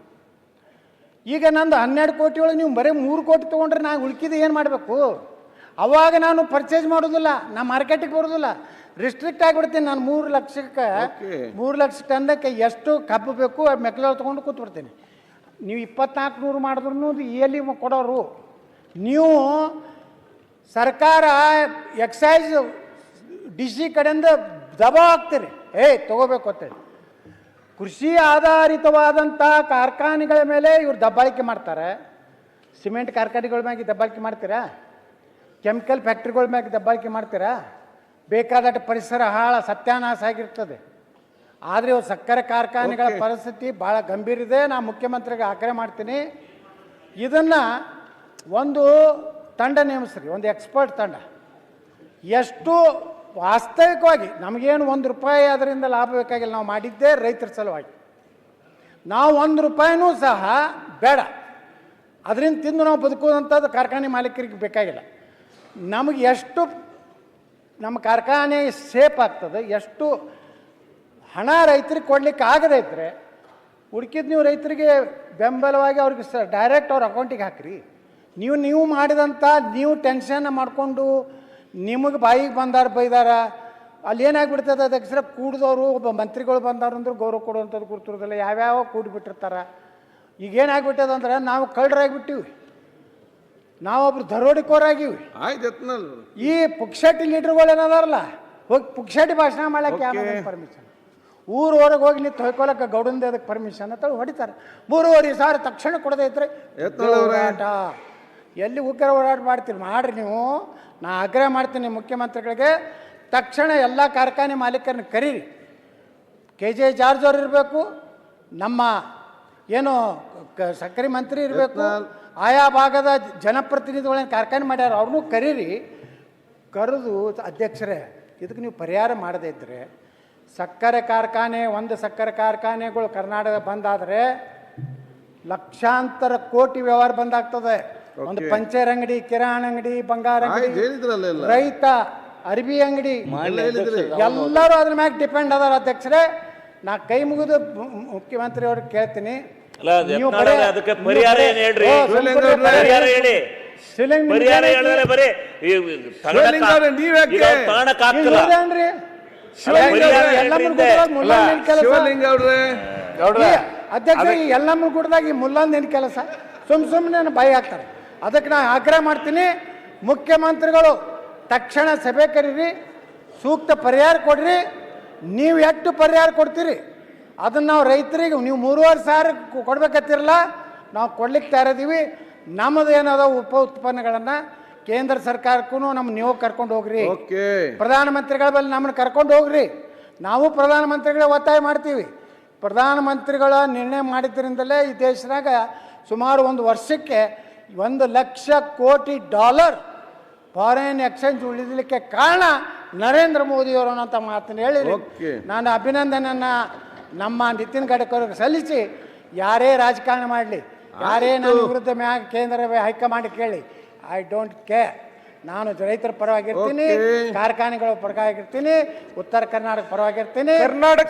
ಈಗ ನಂದು 12 ಕೋಟಿ ಒಳಗೆ ನೀವು ಬರೀ 3 ಕೋಟಿ ತೊಗೊಂಡ್ರೆ ನಾನು ಉಳ್ಕಿದ್ದು ಏನು ಮಾಡಬೇಕು? ಅವಾಗ ನಾನು ಪರ್ಚೇಸ್ ಮಾಡೋದಿಲ್ಲ, ನಾ ಮಾರ್ಕೆಟಿಗೆ ಬರೋದಿಲ್ಲ, ರಿಸ್ಟ್ರಿಕ್ಟ್ ಆಗಿಬಿಡ್ತೀನಿ. ನಾನು 3 ಲಕ್ಷಕ್ಕೆ 3 ಲಕ್ಷ ಟನ್ದಕ್ಕೆ ಎಷ್ಟು ಕಬ್ಬು ಬೇಕು ಮೆಕ್ಕೆಜೋಳ ತೊಗೊಂಡು ಕೂತ್ಬಿಡ್ತೀನಿ. ನೀವು 2,400 ಮಾಡಿದ್ರು ಎಲ್ಲಿ ಕೊಡೋರು? ನೀವು ಸರ್ಕಾರ ಎಕ್ಸೈಸ್ DC ಕಡೆಯಿಂದ ದಬಾವ್ ಹಾಕ್ತೀರಿ, ತೊಗೋಬೇಕು ಅಂತೇಳಿ. ಕೃಷಿ ಆಧಾರಿತವಾದಂಥ ಕಾರ್ಖಾನೆಗಳ ಮೇಲೆ ಇವ್ರು ದಬ್ಬಾಳಿಕೆ ಮಾಡ್ತಾರೆ. ಸಿಮೆಂಟ್ ಕಾರ್ಖಾನೆಗಳ ಮ್ಯಾಗೆ ದಬ್ಬಾಳಿಕೆ ಮಾಡ್ತೀರಾ? ಕೆಮಿಕಲ್ ಫ್ಯಾಕ್ಟ್ರಿಗಳ ಮ್ಯಾಗೆ ದಬ್ಬಾಳಿಕೆ ಮಾಡ್ತೀರಾ? ಬೇಕಾದಷ್ಟು ಪರಿಸರ ಸತ್ಯಾನಾಶ ಆಗಿರ್ತದೆ. ಆದರೆ ಇವು ಸಕ್ಕರೆ ಕಾರ್ಖಾನೆಗಳ ಪರಿಸ್ಥಿತಿ ಭಾಳ ಗಂಭೀರ ಇದೆ. ನಾನು ಮುಖ್ಯಮಂತ್ರಿಗೆ ಆಗ್ರಹ ಮಾಡ್ತೀನಿ, ಇದನ್ನು ಒಂದು ತಂಡ ನೇಮಿಸ್ರಿ, ಒಂದು ಎಕ್ಸ್ಪರ್ಟ್ ತಂಡ. ಎಷ್ಟು ವಾಸ್ತವಿಕವಾಗಿ ನಮಗೇನು ₹1 ಅದರಿಂದ ಲಾಭ ಬೇಕಾಗಿಲ್ಲ, ನಾವು ಮಾಡಿದ್ದೇ ರೈತರ ಸಲುವಾಗಿ. ನಾವು ₹1 ಸಹ ಬೇಡ, ಅದರಿಂದ ತಿಂದು ನಾವು ಬದುಕುವಂಥದ್ದು ಕಾರ್ಖಾನೆ ಮಾಲೀಕರಿಗೆ ಬೇಕಾಗಿಲ್ಲ. ನಮಗೆ ಎಷ್ಟು ನಮ್ಮ ಕಾರ್ಖಾನೆ ಸೇಫ್ ಆಗ್ತದೆ, ಎಷ್ಟು ಹಣ ರೈತರಿಗೆ ಕೊಡ್ಲಿಕ್ಕೆ ಆಗದೇ ಇದ್ದರೆ ಉಳ್ಕಿದ್ದು ನೀವು ರೈತರಿಗೆ ಬೆಂಬಲವಾಗಿ ಅವ್ರಿಗೆ ಡೈರೆಕ್ಟ್ ಅವ್ರ ಅಕೌಂಟಿಗೆ ಹಾಕಿರಿ. ನೀವು ಮಾಡಿದಂಥ ನೀವು ಟೆನ್ಷನ್ ಮಾಡಿಕೊಂಡು ನಿಮಗೆ ಬಾಯಿಗೆ ಬಂದಾರ ಬೈದಾರ, ಅಲ್ಲಿ ಏನಾಗ್ಬಿಡ್ತದೆ ಅಧ್ಯಕ್ಷರ, ಕೂಡಿದವರು ಒಬ್ಬ ಮಂತ್ರಿಗಳು ಬಂದಾರ ಅಂದ್ರೆ ಗೌರವ ಕೊಡುವಂಥದ್ದು ಕೂಡ್ತಿರೋದಿಲ್ಲ, ಯಾವ್ಯಾವ ಕೂಡಿಬಿಟ್ಟಿರ್ತಾರೆ. ಈಗೇನಾಗ್ಬಿಟ್ಟದ ಅಂದ್ರೆ ನಾವು ಕಳ್ಳರಾಗಿಬಿಟ್ಟಿವಿ, ನಾವೊಬ್ರು ದರೋಡಿಕೋರಾಗಿವಿ. ಈ ಪುಕ್ಷಟಿ ಲೀಡರ್ಗಳು ಏನದಾರಲ್ಲ, ಹೋಗಿ ಪುಕ್ಷಟಿ ಭಾಷಣ ಮಾಡ್ಲಿಕ್ಕೆ ಯಾವ ಪರ್ಮಿಷನ್? ಊರವರೆಗೆ ಹೋಗಿ ನೀವು ತೊಯ್ಕೊಳಕ್ಕೆ ಗೌಡಂದ ಅದಕ್ಕೆ ಪರ್ಮಿಷನ್ ಅಂತ ಹೊಡಿತಾರೆ. 3,500,000 ತಕ್ಷಣ ಕೊಡದೇ ಇದ್ರೆ ಹೋರಾಟ. ಎಲ್ಲಿ ಉಗ್ರ ಹೋರಾಟ ಮಾಡ್ತೀರಿ ಮಾಡ್ರಿ ನೀವು. ನಾ ಆಗ್ರಹ ಮಾಡ್ತೀನಿ ಮುಖ್ಯಮಂತ್ರಿಗಳಿಗೆ, ತಕ್ಷಣ ಎಲ್ಲ ಕಾರ್ಖಾನೆ ಮಾಲೀಕರನ್ನ ಕರೀರಿ. KJ ಜಾರ್ಜ್ ಅವ್ರು ಇರಬೇಕು, ನಮ್ಮ ಏನು ಸಕ್ಕರೆ ಮಂತ್ರಿ ಇರಬೇಕು, ಆಯಾ ಭಾಗದ ಜನಪ್ರತಿನಿಧಿಗಳನ್ನ ಕಾರ್ಖಾನೆ ಮಾಡ್ಯಾರ ಅವ್ರನ್ನೂ ಕರೀರಿ. ಕರೆದು ಅಧ್ಯಕ್ಷರೇ, ಇದಕ್ಕೆ ನೀವು ಪರಿಹಾರ ಮಾಡದೇ ಇದ್ದರೆ ಸಕ್ಕರೆ ಕಾರ್ಖಾನೆ, ಒಂದು ಸಕ್ಕರೆ ಕಾರ್ಖಾನೆಗಳು ಕರ್ನಾಟಕ ಬಂದಾದರೆ ಲಕ್ಷಾಂತರ ಕೋಟಿ ವ್ಯವಹಾರ ಬಂದಾಗ್ತದೆ. ಒಂದು ಪಂಚರ್ ಅಂಗಡಿ, ಕಿರಾಣ ಅಂಗಡಿ, ಬಂಗಾರ ಅಂಗಡಿ, ರೈತ ಅರ್ಬಿ ಅಂಗಡಿ ಎಲ್ಲರೂ ಅದ್ರ ಮ್ಯಾಗ ಡಿಪೆಂಡ್ ಅದಾರ. ಅಧ್ಯಕ್ಷರೇ, ನಾ ಕೈ ಮುಗಿದು ಮುಖ್ಯಮಂತ್ರಿ ಅವ್ರಿಗೆ ಕೇಳ್ತೀನಿ, ಅದಕ್ಕೆ ಪರಿಹಾರ ಏನು ಹೇಳ್ರಿ? ಪರಿಹಾರ ಹೇಳಿ. ಪರಿಹಾರ ಹೇಳಿದ್ರೆ ಬರೀ ಅಧ್ಯಕ್ಷ ಎಲ್ಲಮ್ಮ ಕೂಡದಾಗ ಈ ಮುಲ್ಲಂದ್ ಏನು ಕೆಲಸ? ಸುಮ್ಮನೆ ಬಾಯಿ ಹಾಕ್ತಾರೆ. ಅದಕ್ಕೆ ನಾನು ಆಗ್ರಹ ಮಾಡ್ತೀನಿ, ಮುಖ್ಯಮಂತ್ರಿಗಳು ತಕ್ಷಣ ಸಭೆ ಕರೀರಿ, ಸೂಕ್ತ ಪರಿಹಾರ ಕೊಡ್ರಿ. ನೀವು ಎಷ್ಟು ಪರಿಹಾರ ಕೊಡ್ತೀರಿ ಅದನ್ನು ನಾವು ರೈತರಿಗೆ, ನೀವು 3,500 ಕೊಡ್ಬೇಕತ್ತಿರಲ್ಲ, ನಾವು ಕೊಡ್ಲಿಕ್ಕೆ ತಯಾರಿದ್ದೀವಿ. ನಮ್ಮದು ಏನದ ಉಪ ಉತ್ಪನ್ನಗಳನ್ನು ಕೇಂದ್ರ ಸರ್ಕಾರಕ್ಕೂ ನೀವು ಕರ್ಕೊಂಡು ಹೋಗ್ರಿ. ಪ್ರಧಾನಮಂತ್ರಿಗಳ ಬಳಿ ನಮ್ಮನ್ನು ಕರ್ಕೊಂಡು ಹೋಗ್ರಿ. ನಾವು ಪ್ರಧಾನಮಂತ್ರಿಗಳೇ ಒತ್ತಾಯ ಮಾಡ್ತೀವಿ. ಪ್ರಧಾನಮಂತ್ರಿಗಳ ನಿರ್ಣಯ ಮಾಡಿದ್ದರಿಂದಲೇ ಈ ದೇಶದಾಗ ಸುಮಾರು 1 ವರ್ಷಕ್ಕೆ $1,00,000 ಕೋಟಿ ಫಾರಿನ್ ಎಕ್ಸ್ಚೇಂಜ್ ಉಳಿದಲಿಕ್ಕೆ ಕಾರಣ ನರೇಂದ್ರ ಮೋದಿಯವರು ಅನ್ನೋಂಥ ಮಾತನ್ನು ಹೇಳಿ ನಾನು ಅಭಿನಂದನೆಯನ್ನು ನಮ್ಮ ನಿತಿನ್ ಗಡ್ಕರಿಗೆ ಸಲ್ಲಿಸಿ, ಯಾರೇ ರಾಜಕಾರಣ ಮಾಡಲಿ, ಯಾರೇ ನನ್ನ ವಿರುದ್ಧ ಮ್ಯಾಗ ಕೇಂದ್ರ ಹೈಕಮಾಂಡ್ ಕೇಳಿ, ಐ ಡೋಂಟ್ ಕೇರ್. ನಾನು ರೈತರ ಪರವಾಗಿರ್ತೀನಿ, ಕಾರ್ಖಾನೆಗಳ ಪರವಾಗಿರ್ತೀನಿ, ಉತ್ತರ ಕರ್ನಾಟಕ ಪರವಾಗಿರ್ತೀನಿ,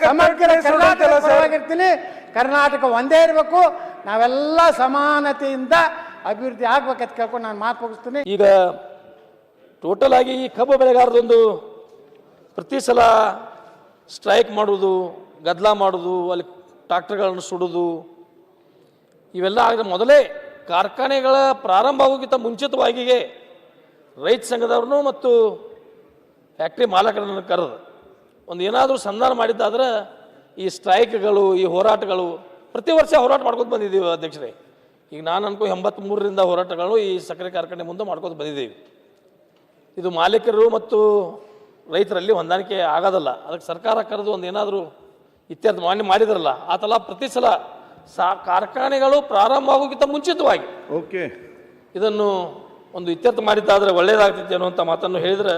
ಸಮಗ್ರ ಕರ್ನಾಟಕ ಪರವಾಗಿರ್ತೀನಿ. ಕರ್ನಾಟಕ ಒಂದೇ ಇರಬೇಕು, ನಾವೆಲ್ಲ ಸಮಾನತೆಯಿಂದ ಅಭಿವೃದ್ಧಿ ಆಗ್ಬೇಕಂತ ಕೇಳ್ಕೊಂಡು ನಾನು ಮಾತು ಮುಗಿಸ್ತೀನಿ. ಈಗ ಟೋಟಲ್ ಆಗಿ ಈ ಕಬ್ಬು ಬೆಳೆಗಾರದೊಂದು ಪ್ರತಿ ಸಲ ಸ್ಟ್ರೈಕ್ ಮಾಡೋದು, ಗದ್ದಲ ಮಾಡೋದು, ಅಲ್ಲಿ ಟ್ರಾಕ್ಟರ್ಗಳನ್ನು ಸುಡೋದು, ಇವೆಲ್ಲ ಆಗ ಮೊದಲೇ ಕಾರ್ಖಾನೆಗಳ ಪ್ರಾರಂಭ ಆಗೋಕ್ಕಿಂತ ಮುಂಚಿತವಾಗಿಯೇ ರೈತ ಸಂಘದವ್ರನ್ನೂ ಮತ್ತು ಫ್ಯಾಕ್ಟ್ರಿ ಮಾಲಕರನ್ನು ಕರೆದು ಒಂದು ಏನಾದರೂ ಸಂಧಾನ ಮಾಡಿದ್ದಾದ್ರೆ ಈ ಸ್ಟ್ರೈಕ್ಗಳು, ಈ ಹೋರಾಟಗಳು ಪ್ರತಿ ವರ್ಷ ಹೋರಾಟ ಮಾಡ್ಕೊಂಡು ಬಂದಿದ್ದೀವಿ ಅಧ್ಯಕ್ಷರೇ. ಈಗ ನಾನು ಅನ್ಕೋ 83ರಿಂದ ಹೋರಾಟಗಳು ಈ ಸಕ್ಕರೆ ಕಾರ್ಖಾನೆ ಮುಂದೆ ಮಾಡ್ಕೊಂಡು ಬಂದಿದ್ದೀವಿ. ಇದು ಮಾಲೀಕರು ಮತ್ತು ರೈತರಲ್ಲಿ ಹೊಂದಾಣಿಕೆ ಆಗೋದಲ್ಲ. ಅದಕ್ಕೆ ಸರ್ಕಾರ ಕರೆದು ಒಂದು ಏನಾದರೂ ಇತ್ಯರ್ಥ ಮಾಡಿದ್ರಲ್ಲ, ಆ ಥರ ಪ್ರತಿ ಸಲ ಕಾರ್ಖಾನೆಗಳು ಪ್ರಾರಂಭ ಆಗೋಕ್ಕಿಂತ ಮುಂಚಿತವಾಗಿ ಇದನ್ನು ಒಂದು ಇತ್ಯರ್ಥ ಮಾಡಿದ್ದಾದರೆ ಒಳ್ಳೆಯದಾಗ್ತೈತಿ ಅನ್ನುವಂಥ ಮಾತನ್ನು ಹೇಳಿದರೆ